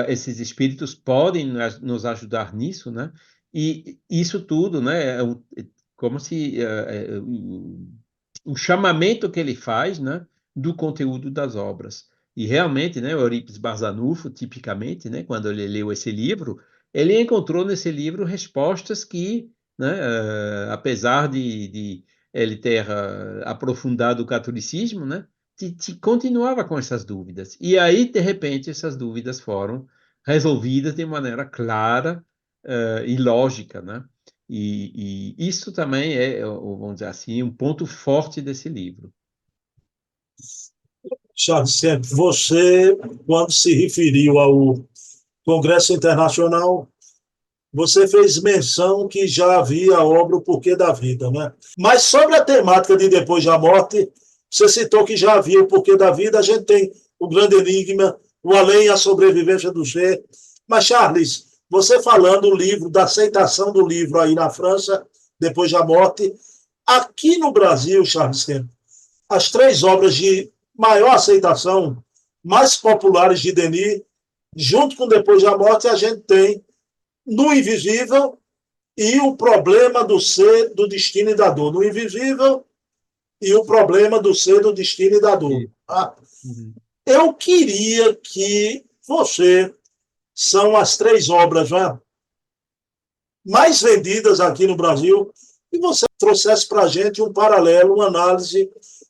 esses espíritos podem nos ajudar nisso, né? E isso tudo, né? Como se o chamamento que ele faz, né? Do conteúdo das obras. E realmente, né, o Eurípides Barçanufo, tipicamente, né, quando ele leu esse livro, ele encontrou nesse livro respostas que, né, apesar de ele ter aprofundado o catolicismo, né, continuava com essas dúvidas. E aí, de repente, essas dúvidas foram resolvidas de maneira clara, e lógica, né? E isso também é, vamos dizer assim, um ponto forte desse livro. Charles, sempre, você, quando se referiu ao Congresso Internacional, você fez menção que já havia a obra O Porquê da Vida, né? Mas sobre a temática de Depois da Morte, você citou que já havia o Porquê da Vida, a gente tem o Grande Enigma, o Além e a Sobrevivência do Ser. Mas, Charles, você falando o livro, da aceitação do livro aí na França, Depois da Morte, aqui no Brasil, Charles, as três obras de maior aceitação, mais populares de Denis, junto com Depois da Morte, a gente tem No Invisível e O Problema do Ser, do Destino e da Dor. No Invisível e O Problema do Ser, do Destino e da Dor. E- Tá? Uhum. Eu queria que você, são as três obras, né, mais vendidas aqui no Brasil, e você trouxesse para a gente um paralelo, uma análise.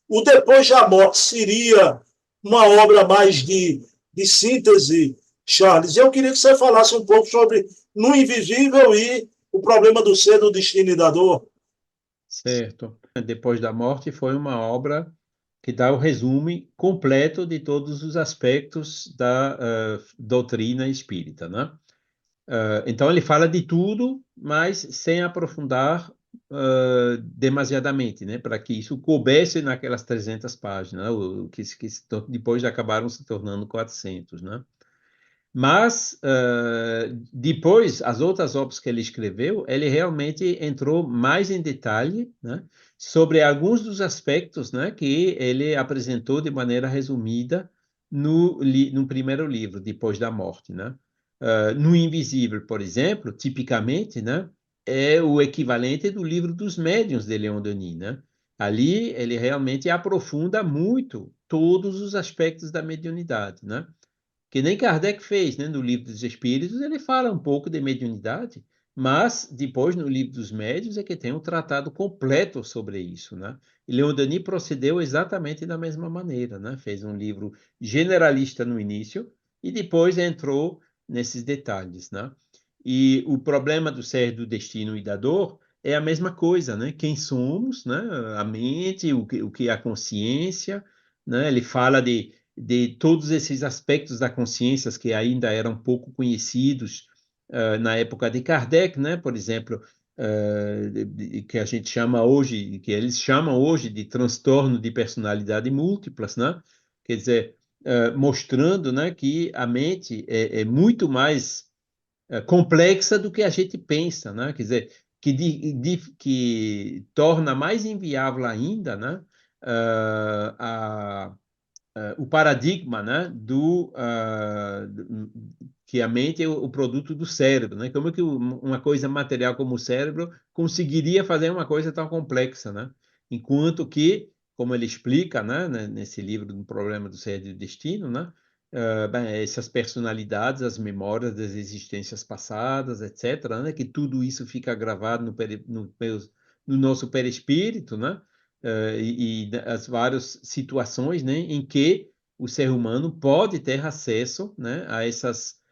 O Depois da Morte seria uma obra mais de síntese, Charles. Eu queria que você falasse um pouco sobre No Invisível e O Problema do Ser, do Destino e da Dor. Certo. Depois da Morte foi uma obra que dá o resumo completo de todos os aspectos da doutrina espírita, né? Então ele fala de tudo, mas sem aprofundar demasiadamente, né? Para que isso coubesse naquelas 300 páginas, né? Depois acabaram se tornando 400, né? Mas depois, as outras obras que ele escreveu, ele realmente entrou mais em detalhe, né, sobre alguns dos aspectos, né, que ele apresentou de maneira resumida no primeiro livro, Depois da Morte, né? No Invisível, por exemplo, tipicamente, né, é o equivalente do livro dos Médiuns de Leon Denis, né? Ali ele realmente aprofunda muito todos os aspectos da mediunidade, né? Que nem Kardec fez, né? No Livro dos Espíritos, ele fala um pouco de mediunidade, Mas, depois, no Livro dos Médiuns, é que tem um tratado completo sobre isso, né? E Leon Denis procedeu exatamente da mesma maneira, né? Fez um livro generalista no início e depois entrou nesses detalhes, né? E o problema do ser, do destino e da dor é a mesma coisa, né? Quem somos, né? A mente, o que é a consciência, né? Ele fala de todos esses aspectos da consciência que ainda eram pouco conhecidos na época de Kardec, né? Por exemplo, que a gente chama hoje, que eles chamam hoje de transtorno de personalidade múltiplas, né? Quer dizer, mostrando, né, que a mente é muito mais complexa do que a gente pensa, né? Quer dizer, que torna mais inviável ainda, né? O paradigma, né, que a mente é o produto do cérebro, né? Como é que uma coisa material como o cérebro conseguiria fazer uma coisa tão complexa, né? Enquanto que, como ele explica, né, nesse livro do Problema do Ser e do Destino, né, bem, essas personalidades, as memórias das existências passadas, etc., né, que tudo isso fica gravado no nosso perispírito, né? E as várias situações, né, em que o ser humano pode ter acesso, né, a essas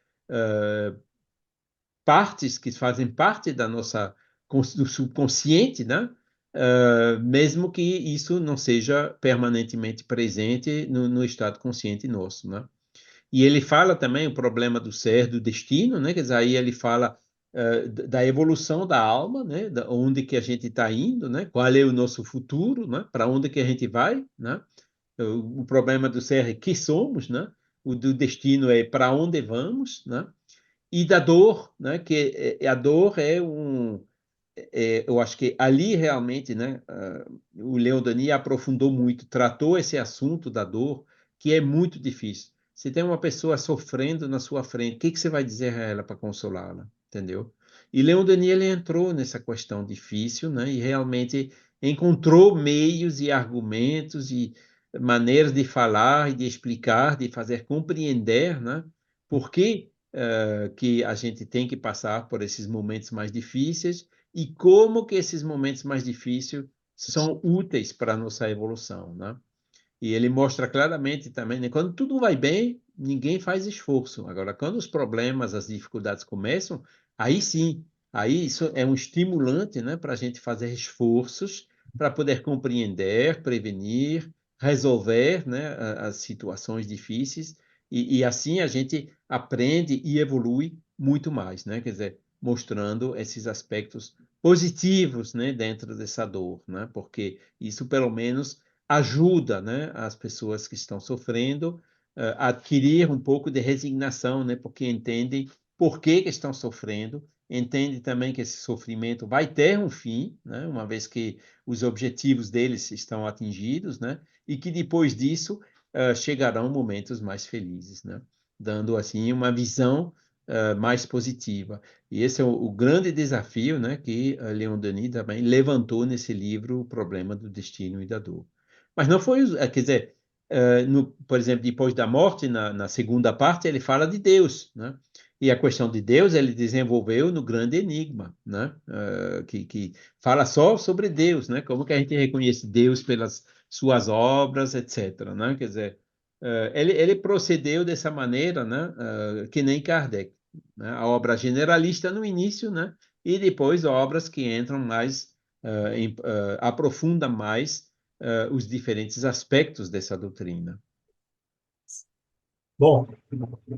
partes que fazem parte da nossa do subconsciente, né, mesmo que isso não seja permanentemente presente no estado consciente nosso, né? E ele fala também o problema do ser, do destino, né? Quer dizer, aí ele fala da evolução da alma, né? Da onde que a gente está indo, né? Qual é o nosso futuro, né? Para onde que a gente vai, né? O problema do ser é que somos, né? O do destino é para onde vamos, né? E da dor, né? Que a dor eu acho que ali realmente, né, o Leon Denis aprofundou muito, tratou esse assunto da dor, que é muito difícil. Se tem uma pessoa sofrendo na sua frente, o que você vai dizer a ela para consolá-la? Entendeu? E Leon Denis ele entrou nessa questão difícil, né, e realmente encontrou meios e argumentos e maneiras de falar e de explicar, de fazer compreender, né, por que a gente tem que passar por esses momentos mais difíceis e como que esses momentos mais difíceis são úteis para a nossa evolução, né? E ele mostra claramente também, né, quando tudo vai bem, ninguém faz esforço. Agora, quando os problemas, as dificuldades começam, aí sim, aí isso é um estimulante, né, para a gente fazer esforços para poder compreender, prevenir, resolver, né, as situações difíceis e assim a gente aprende e evolui muito mais, né? Quer dizer, mostrando esses aspectos positivos, né, dentro dessa dor, né? Porque isso pelo menos ajuda, né, as pessoas que estão sofrendo a adquirir um pouco de resignação, né, porque entendem por que estão sofrendo, entendem também que esse sofrimento vai ter um fim, né, uma vez que os objetivos deles estão atingidos, né, e que depois disso chegarão momentos mais felizes, né, dando assim uma visão mais positiva. E esse é o grande desafio, né, que Leon Denis também levantou nesse livro, O Problema do Destino e da Dor. Mas não foi, quer dizer, por exemplo, depois da morte, na segunda parte, ele fala de Deus, né? E a questão de Deus ele desenvolveu no grande enigma, né? Que fala só sobre Deus, né? Como que a gente reconhece Deus pelas suas obras, etc., né? Quer dizer, ele procedeu dessa maneira, né? Que nem Kardec, né? A obra generalista no início, né? E depois obras que entram mais, aprofundam mais os diferentes aspectos dessa doutrina. Bom,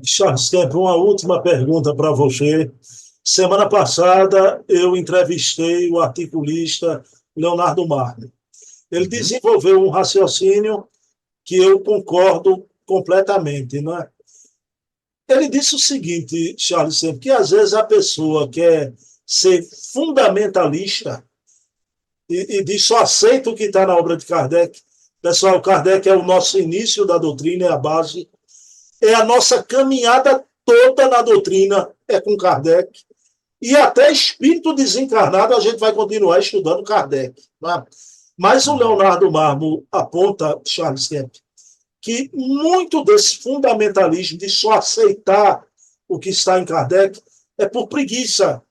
Charles, Tempo, uma última pergunta para você. Semana passada, eu entrevistei o articulista Leonardo Marco. Ele desenvolveu um raciocínio que eu concordo completamente, não é? Ele disse o seguinte, Charles, Tempo, que às vezes a pessoa quer ser fundamentalista e diz só aceita o que está na obra de Kardec. Pessoal, Kardec é o nosso início da doutrina, é a base, é a nossa caminhada toda na doutrina, é com Kardec. E até espírito desencarnado a gente vai continuar estudando Kardec. Né? Mas o Leonardo Marmo aponta, Charles Kemp, que muito desse fundamentalismo de só aceitar o que está em Kardec é por preguiça.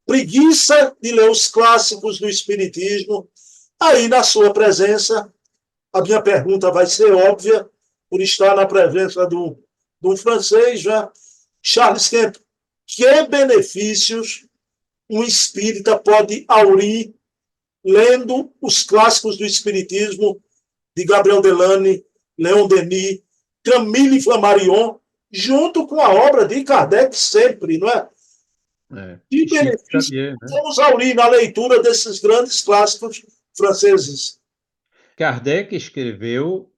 preguiça de ler os clássicos do Espiritismo. Aí, na sua presença, a minha pergunta vai ser óbvia, por estar na presença do francês, já. Charles Kemp, que benefícios um espírita pode aurir lendo os clássicos do Espiritismo de Gabriel Delane, Leon Denis, Camille Flammarion, junto com a obra de Kardec sempre, não é? Que Chico benefício Xavier, né? vamos aurir na leitura desses grandes clássicos franceses? Kardec escreveu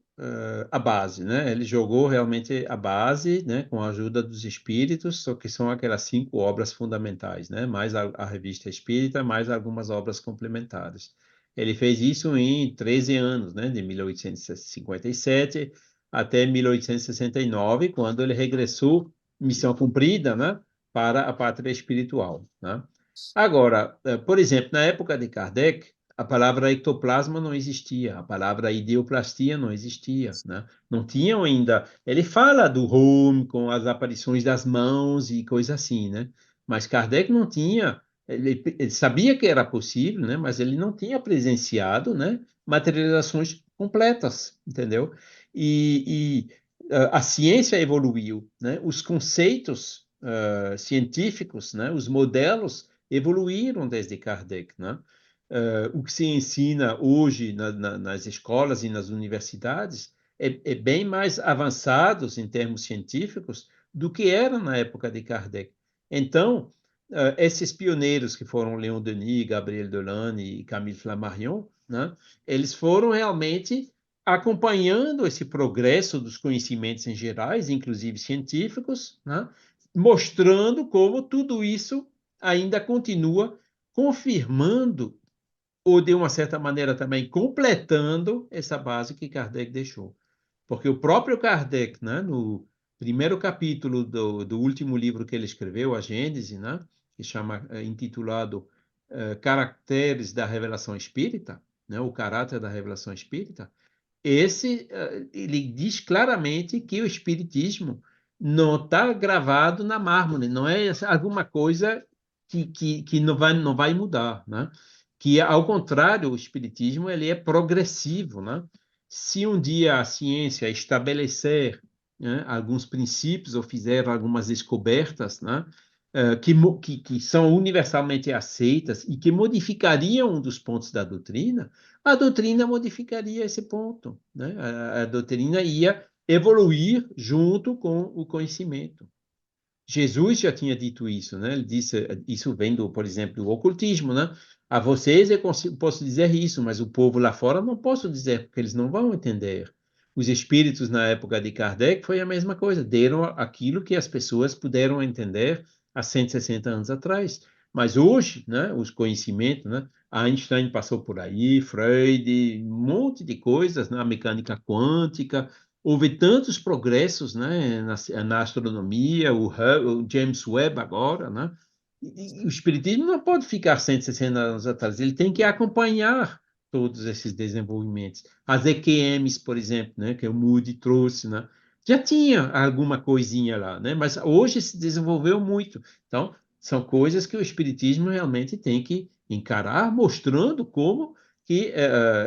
a base, né? Ele jogou realmente a base, né? Com a ajuda dos espíritos, só que são aquelas 5 obras fundamentais, né? Mais a Revista Espírita, mais algumas obras complementares. Ele fez isso em 13 anos, né? De 1857 até 1869, quando ele regressou, missão cumprida, né? Para a pátria espiritual, né? Agora, por exemplo, na época de Kardec, a palavra ectoplasma não existia, a palavra ideoplastia não existia, né? Não tinham ainda. Ele fala do home com as aparições das mãos e coisa assim, né? Mas Kardec não tinha. Ele sabia que era possível, né? Mas ele não tinha presenciado, né? Materializações completas, entendeu? A ciência evoluiu, né? Os conceitos científicos, né? Os modelos evoluíram desde Kardec, né? O que se ensina hoje nas escolas e nas universidades é bem mais avançados em termos científicos do que era na época de Kardec. Então, esses pioneiros que foram Leon Denis, Gabriel Delane e Camille Flammarion, né, eles foram realmente acompanhando esse progresso dos conhecimentos em gerais, inclusive científicos, né, mostrando como tudo isso ainda continua confirmando ou de uma certa maneira também completando essa base que Kardec deixou. Porque o próprio Kardec, né, no primeiro capítulo do último livro que ele escreveu, a Gênese, né, que chama, intitulado Caracteres da Revelação Espírita, né, o caráter da revelação espírita, ele diz claramente que o espiritismo não está gravado na mármore, não é alguma coisa que não vai mudar, né? Que, ao contrário, o espiritismo ele é progressivo, né? Se um dia a ciência estabelecer, né, alguns princípios ou fizer algumas descobertas, né, que são universalmente aceitas e que modificariam um dos pontos da doutrina, a doutrina modificaria esse ponto, né? A doutrina ia evoluir junto com o conhecimento. Jesus já tinha dito isso, né? Ele disse, isso vem do, por exemplo, do ocultismo, né? A vocês eu posso dizer isso, mas o povo lá fora não posso dizer, porque eles não vão entender. Os espíritos na época de Kardec foi a mesma coisa, deram aquilo que as pessoas puderam entender há 160 anos atrás. Mas hoje, né, os conhecimentos, né? Einstein passou por aí, Freud, um monte de coisas, né? A mecânica quântica, houve tantos progressos, né, na astronomia, o James Webb agora, né? E o espiritismo não pode ficar 160 anos atrás, ele tem que acompanhar todos esses desenvolvimentos. As EQMs, por exemplo, né, que o Moody trouxe, né? Já tinha alguma coisinha lá, né? Mas hoje se desenvolveu muito. Então, são coisas que o espiritismo realmente tem que encarar, mostrando como que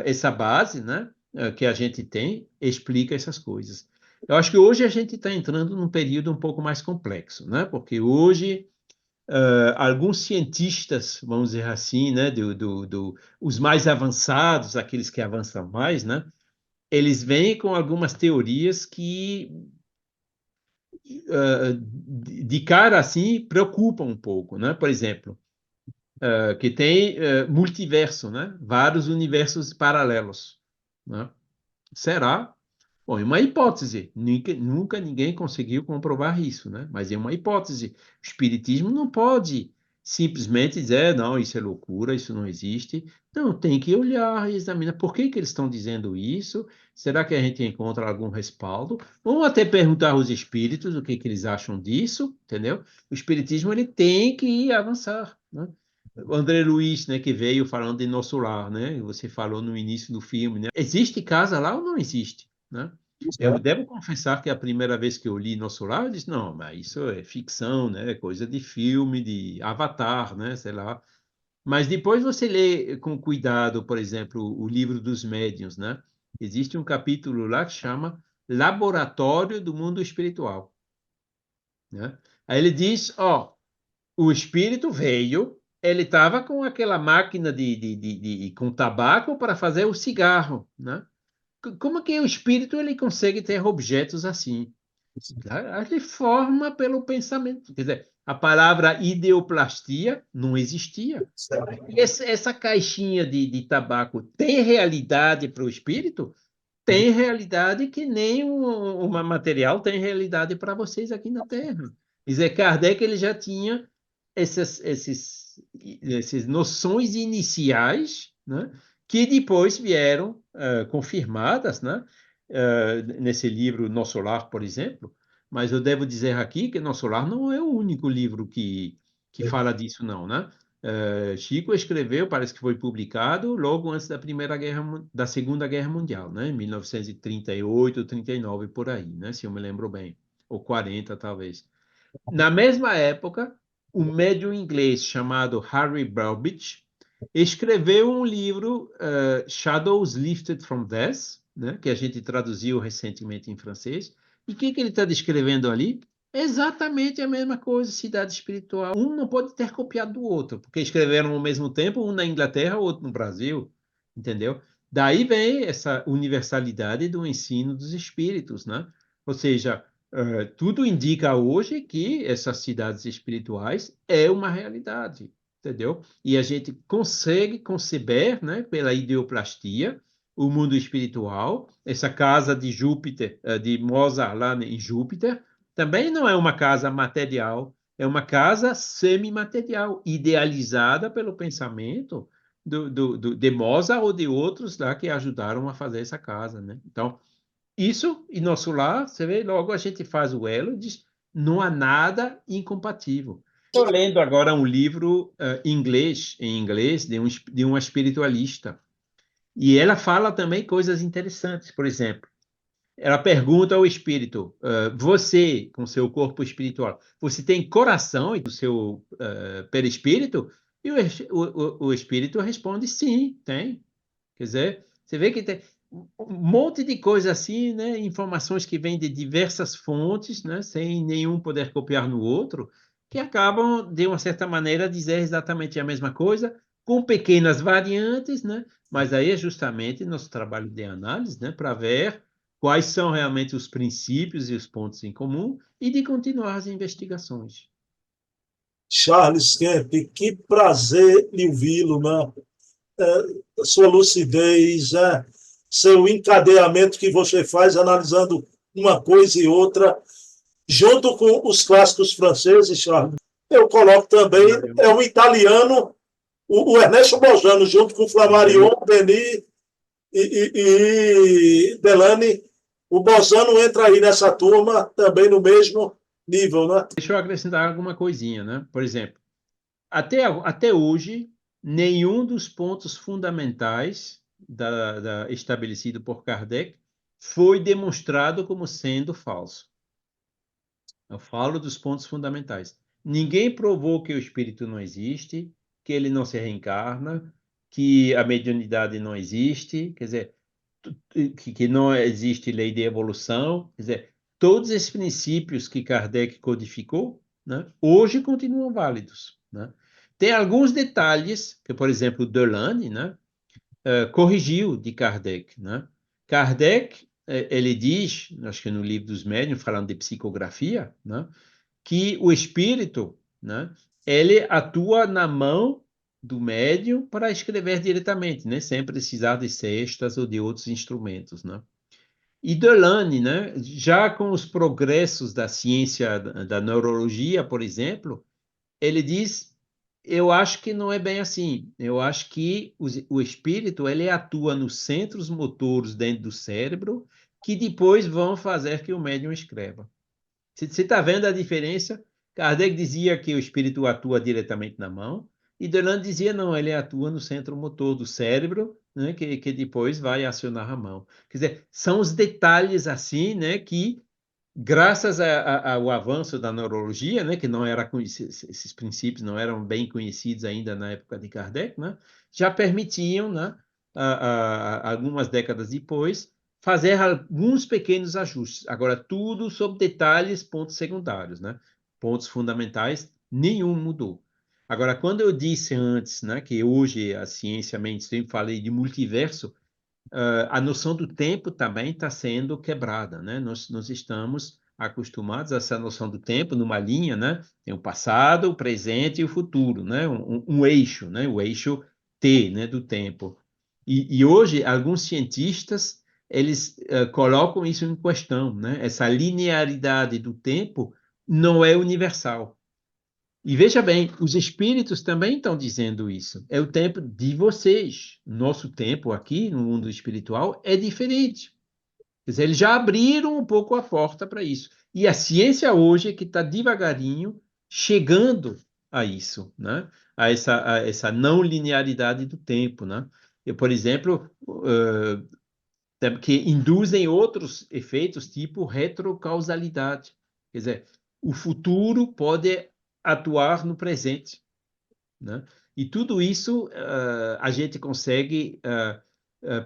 essa base, né, que a gente tem explica essas coisas. Eu acho que hoje a gente está entrando num período um pouco mais complexo, né? Porque hoje alguns cientistas, vamos dizer assim, né, os mais avançados, aqueles que avançam mais, né, eles vêm com algumas teorias que de cara assim preocupam um pouco, né? Por exemplo, que tem multiverso, né? Vários universos paralelos, né? Será? Bom, é uma hipótese. Nunca ninguém conseguiu comprovar isso, né? Mas é uma hipótese. O espiritismo não pode simplesmente dizer, não, isso é loucura, isso não existe. Não, tem que olhar e examinar por que que eles estão dizendo isso. Será que a gente encontra algum respaldo? Ou até perguntar aos espíritos o que que eles acham disso, entendeu? O espiritismo ele tem que avançar, né? O André Luiz, né, que veio falando de Nosso Lar, né? Você falou no início do filme, né? Existe casa lá ou não existe, né? Eu devo confessar que a primeira vez que eu li Nosso Lar, eu disse, não, mas isso é ficção, né? Coisa de filme, de Avatar, né? Sei lá. Mas depois você lê com cuidado, por exemplo, o livro dos médiuns, né? Existe um capítulo lá que chama Laboratório do Mundo Espiritual, né? Aí ele diz, ó, o espírito veio, ele estava com aquela máquina com tabaco para fazer o cigarro, né? Como é que o espírito ele consegue ter objetos assim? Ele forma pelo pensamento. Quer dizer, a palavra ideoplastia não existia. E essa caixinha de tabaco tem realidade para o espírito? Tem realidade que nem uma material tem realidade para vocês aqui na Terra. Quer dizer, Kardec ele já tinha essas noções iniciais, né, que depois vieram confirmadas, né, nesse livro Nosso Lar, por exemplo. Mas eu devo dizer aqui que Nosso Lar não é o único livro que fala disso, não, né? Chico escreveu, parece que foi publicado logo antes da Segunda Guerra Mundial, né? Em 1938, 39 por aí, né? Se eu me lembro bem, ou 40 talvez. Na mesma época, um médium inglês chamado Harry Burbidge escreveu um livro, Shadows Lifted from Death, né, que a gente traduziu recentemente em francês. E o que ele está descrevendo ali? Exatamente a mesma coisa, cidade espiritual. Um não pode ter copiado do outro, porque escreveram ao mesmo tempo, um na Inglaterra, outro no Brasil, entendeu? Daí vem essa universalidade do ensino dos espíritos, né? Ou seja, tudo indica hoje que essas cidades espirituais é uma realidade, entendeu? E a gente consegue conceber, né, pela ideoplastia, o mundo espiritual. Essa casa de Júpiter, de Mozart lá em Júpiter, também não é uma casa material, é uma casa semimaterial, idealizada pelo pensamento de Mozart ou de outros lá que ajudaram a fazer essa casa, né? Então, isso e Nosso Lar, você vê, logo a gente faz o elo e diz, não há nada incompatível. Estou lendo agora um livro em inglês, de uma espiritualista. E ela fala também coisas interessantes. Por exemplo, ela pergunta ao espírito: você, com seu corpo espiritual, você tem coração do seu perispírito? E o espírito responde: sim, tem. Quer dizer, você vê que tem um monte de coisa assim, né? Informações que vêm de diversas fontes, né? Sem nenhum poder copiar no outro, que acabam, de uma certa maneira, a dizer exatamente a mesma coisa, com pequenas variantes, né? Mas aí é justamente nosso trabalho de análise, né? Para ver quais são realmente os princípios e os pontos em comum e de continuar as investigações. Charles Kemp, que prazer lhe ouvi-lo, né? Sua lucidez, seu encadeamento que você faz analisando uma coisa e outra, junto com os clássicos franceses, Charles. Eu coloco também, é o italiano, o Ernesto Bojano, junto com Flammarion, Denis e Delany. O Bozano entra aí nessa turma também no mesmo nível, né? Deixa eu acrescentar alguma coisinha, né? Por exemplo, até hoje, nenhum dos pontos fundamentais estabelecido por Kardec foi demonstrado como sendo falso. Eu falo dos pontos fundamentais. Ninguém provou que o espírito não existe, que ele não se reencarna, que a mediunidade não existe, quer dizer, que não existe lei de evolução, quer dizer, todos esses princípios que Kardec codificou, né, hoje continuam válidos, né? Tem alguns detalhes que, por exemplo, Delane, né, corrigiu de Kardec, né? Kardec, ele diz, acho que no livro dos médiuns, falando de psicografia, né, que o espírito, né, ele atua na mão do médium para escrever diretamente, né, sem precisar de cestas ou de outros instrumentos, né? E Delane, né, já com os progressos da ciência da neurologia, por exemplo, ele diz, eu acho que não é bem assim. Eu acho que o espírito ele atua nos centros motores dentro do cérebro que depois vão fazer que o médium escreva. Você está vendo a diferença? Kardec dizia que o espírito atua diretamente na mão, e Delane dizia não, ele atua no centro motor do cérebro, né, que depois vai acionar a mão. Quer dizer, são os detalhes assim, né, que graças ao avanço da neurologia, né, que não era esses princípios não eram bem conhecidos ainda na época de Kardec, né, já permitiam, né, algumas décadas depois, fazer alguns pequenos ajustes. Agora, tudo sob detalhes, pontos secundários, né? Pontos fundamentais, nenhum mudou. Agora, quando eu disse antes, né, que hoje a ciência mainstream falei de multiverso, a noção do tempo também está sendo quebrada, né? Nós estamos acostumados a essa noção do tempo numa linha, né? Tem o passado, o presente e o futuro, né? Um eixo, né? O eixo T, né? Do tempo. E hoje alguns cientistas eles colocam isso em questão, né? Essa linearidade do tempo não é universal. E veja bem, os espíritos também estão dizendo isso. É o tempo de vocês. Nosso tempo aqui no mundo espiritual é diferente. Quer dizer, eles já abriram um pouco a porta para isso. E a ciência hoje é que está devagarinho chegando a isso, né? A essa não linearidade do tempo, né? Eu, por exemplo, que induzem outros efeitos, tipo retrocausalidade. Quer dizer, o futuro pode atuar no presente, né? E tudo isso a gente consegue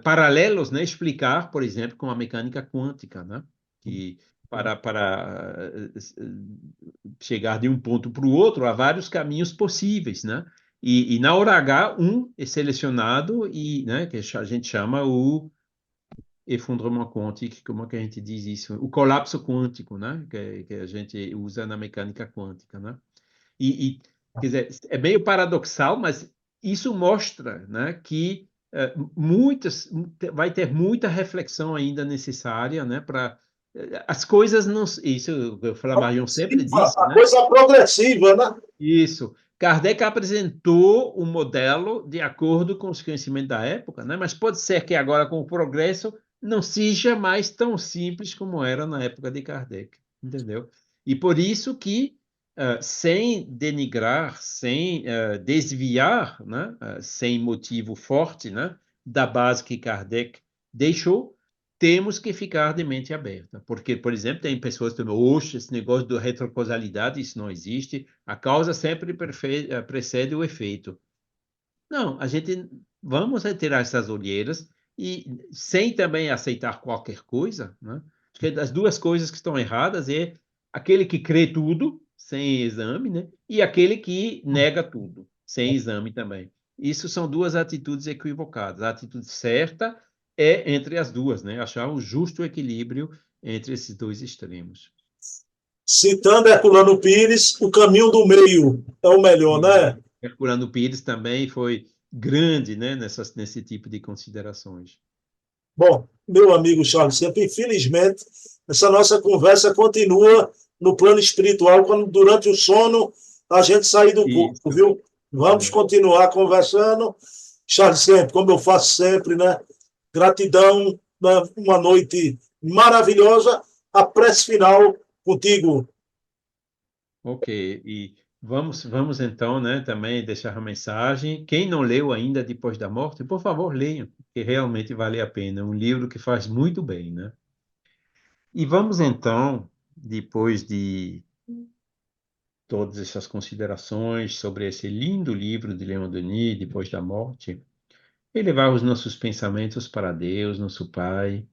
paralelos, né, explicar, por exemplo, com a mecânica quântica, né? Que para chegar de um ponto para o outro há vários caminhos possíveis, né? E na hora H, um é selecionado e, né, que a gente chama o effondrement quântico, como é que a gente diz isso? O colapso quântico, né? Que a gente usa na mecânica quântica, né? Quer dizer, é meio paradoxal, mas isso mostra, né, que vai ter muita reflexão ainda necessária, né, para as coisas não. Isso o Flammarion sempre disse, A né? coisa progressiva, né? Isso. Kardec apresentou um modelo de acordo com os conhecimentos da época, né? Mas pode ser que agora, com o progresso, não seja mais tão simples como era na época de Kardec, entendeu? E por isso que, sem denigrar, sem desviar, né? Sem motivo forte, né? Da base que Kardec deixou, temos que ficar de mente aberta. Porque, por exemplo, tem pessoas que dizem, oxe, esse negócio de retrocausalidade, isso não existe, a causa sempre precede o efeito. Não, a gente vamos retirar essas olheiras e sem também aceitar qualquer coisa, né? Acho que as duas coisas que estão erradas é aquele que crê tudo sem exame, né? E aquele que nega tudo sem exame também. Isso são duas atitudes equivocadas. A atitude certa é entre as duas, né? Achar o justo equilíbrio entre esses dois extremos. Citando Herculano Pires, o caminho do meio é o melhor, E né? Herculano Pires também foi grande, né, nesse tipo de considerações. Bom, meu amigo Charles, sempre, infelizmente, essa nossa conversa continua no plano espiritual, quando durante o sono a gente sair do corpo, Isso. viu? Vamos É. continuar conversando. Charles, sempre, como eu faço sempre, né? Gratidão, né? Uma noite maravilhosa. A prece final contigo. Ok, e vamos então, né, também deixar a mensagem. Quem não leu ainda Depois da Morte, por favor, leiam, que realmente vale a pena. É um livro que faz muito bem, né? E vamos então, depois de todas essas considerações sobre esse lindo livro de Leon Denis, Depois da Morte, elevar os nossos pensamentos para Deus, nosso Pai,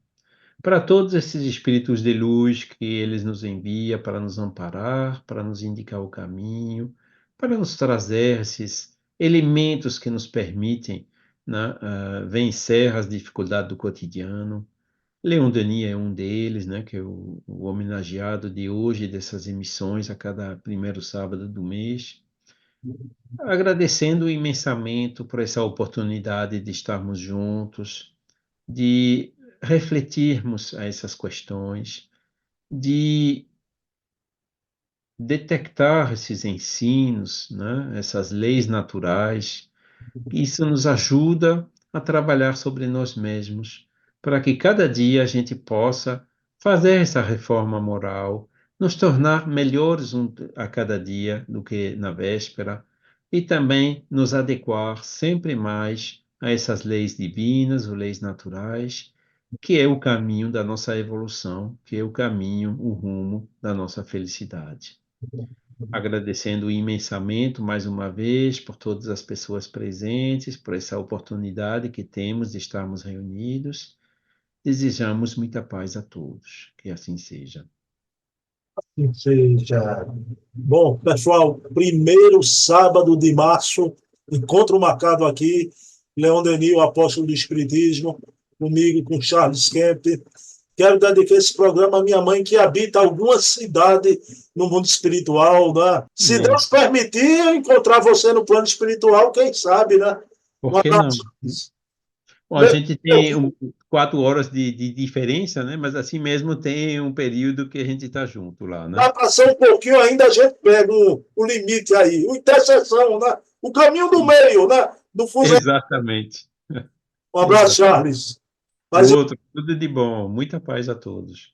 para todos esses espíritos de luz que eles nos envia para nos amparar, para nos indicar o caminho, para nos trazer esses elementos que nos permitem, né, vencer as dificuldades do cotidiano. Leon Denis é um deles, né, que é o homenageado de hoje dessas emissões a cada primeiro sábado do mês. Agradecendo imensamente por essa oportunidade de estarmos juntos, de refletirmos a essas questões, de detectar esses ensinos, né, essas leis naturais. Isso nos ajuda a trabalhar sobre nós mesmos, para que cada dia a gente possa fazer essa reforma moral, nos tornar melhores a cada dia do que na véspera e também nos adequar sempre mais a essas leis divinas, ou leis naturais, que é o caminho da nossa evolução, que é o caminho, o rumo da nossa felicidade. Agradecendo imensamente mais uma vez por todas as pessoas presentes, por essa oportunidade que temos de estarmos reunidos. Desejamos muita paz a todos. Que assim seja. Que seja. Bom, pessoal, primeiro sábado de março, encontro marcado aqui, Leon Denis, o apóstolo do Espiritismo, comigo, com Charles Kemp. Quero dedicar esse programa à minha mãe, que habita alguma cidade no mundo espiritual, né? Se Bom, Deus permitir eu encontrar você no plano espiritual, quem sabe, né? Um por que não? abraço. Bom, a gente tem 4 horas de diferença, né? Mas assim mesmo tem um período que a gente está junto lá, né? Vai passar um pouquinho ainda, a gente pega o limite aí, o interseção, né? O caminho do meio, né? Do fuso. Exatamente. Um abraço, Exato. Charles. Mas Outro, tudo de bom. Muita paz a todos.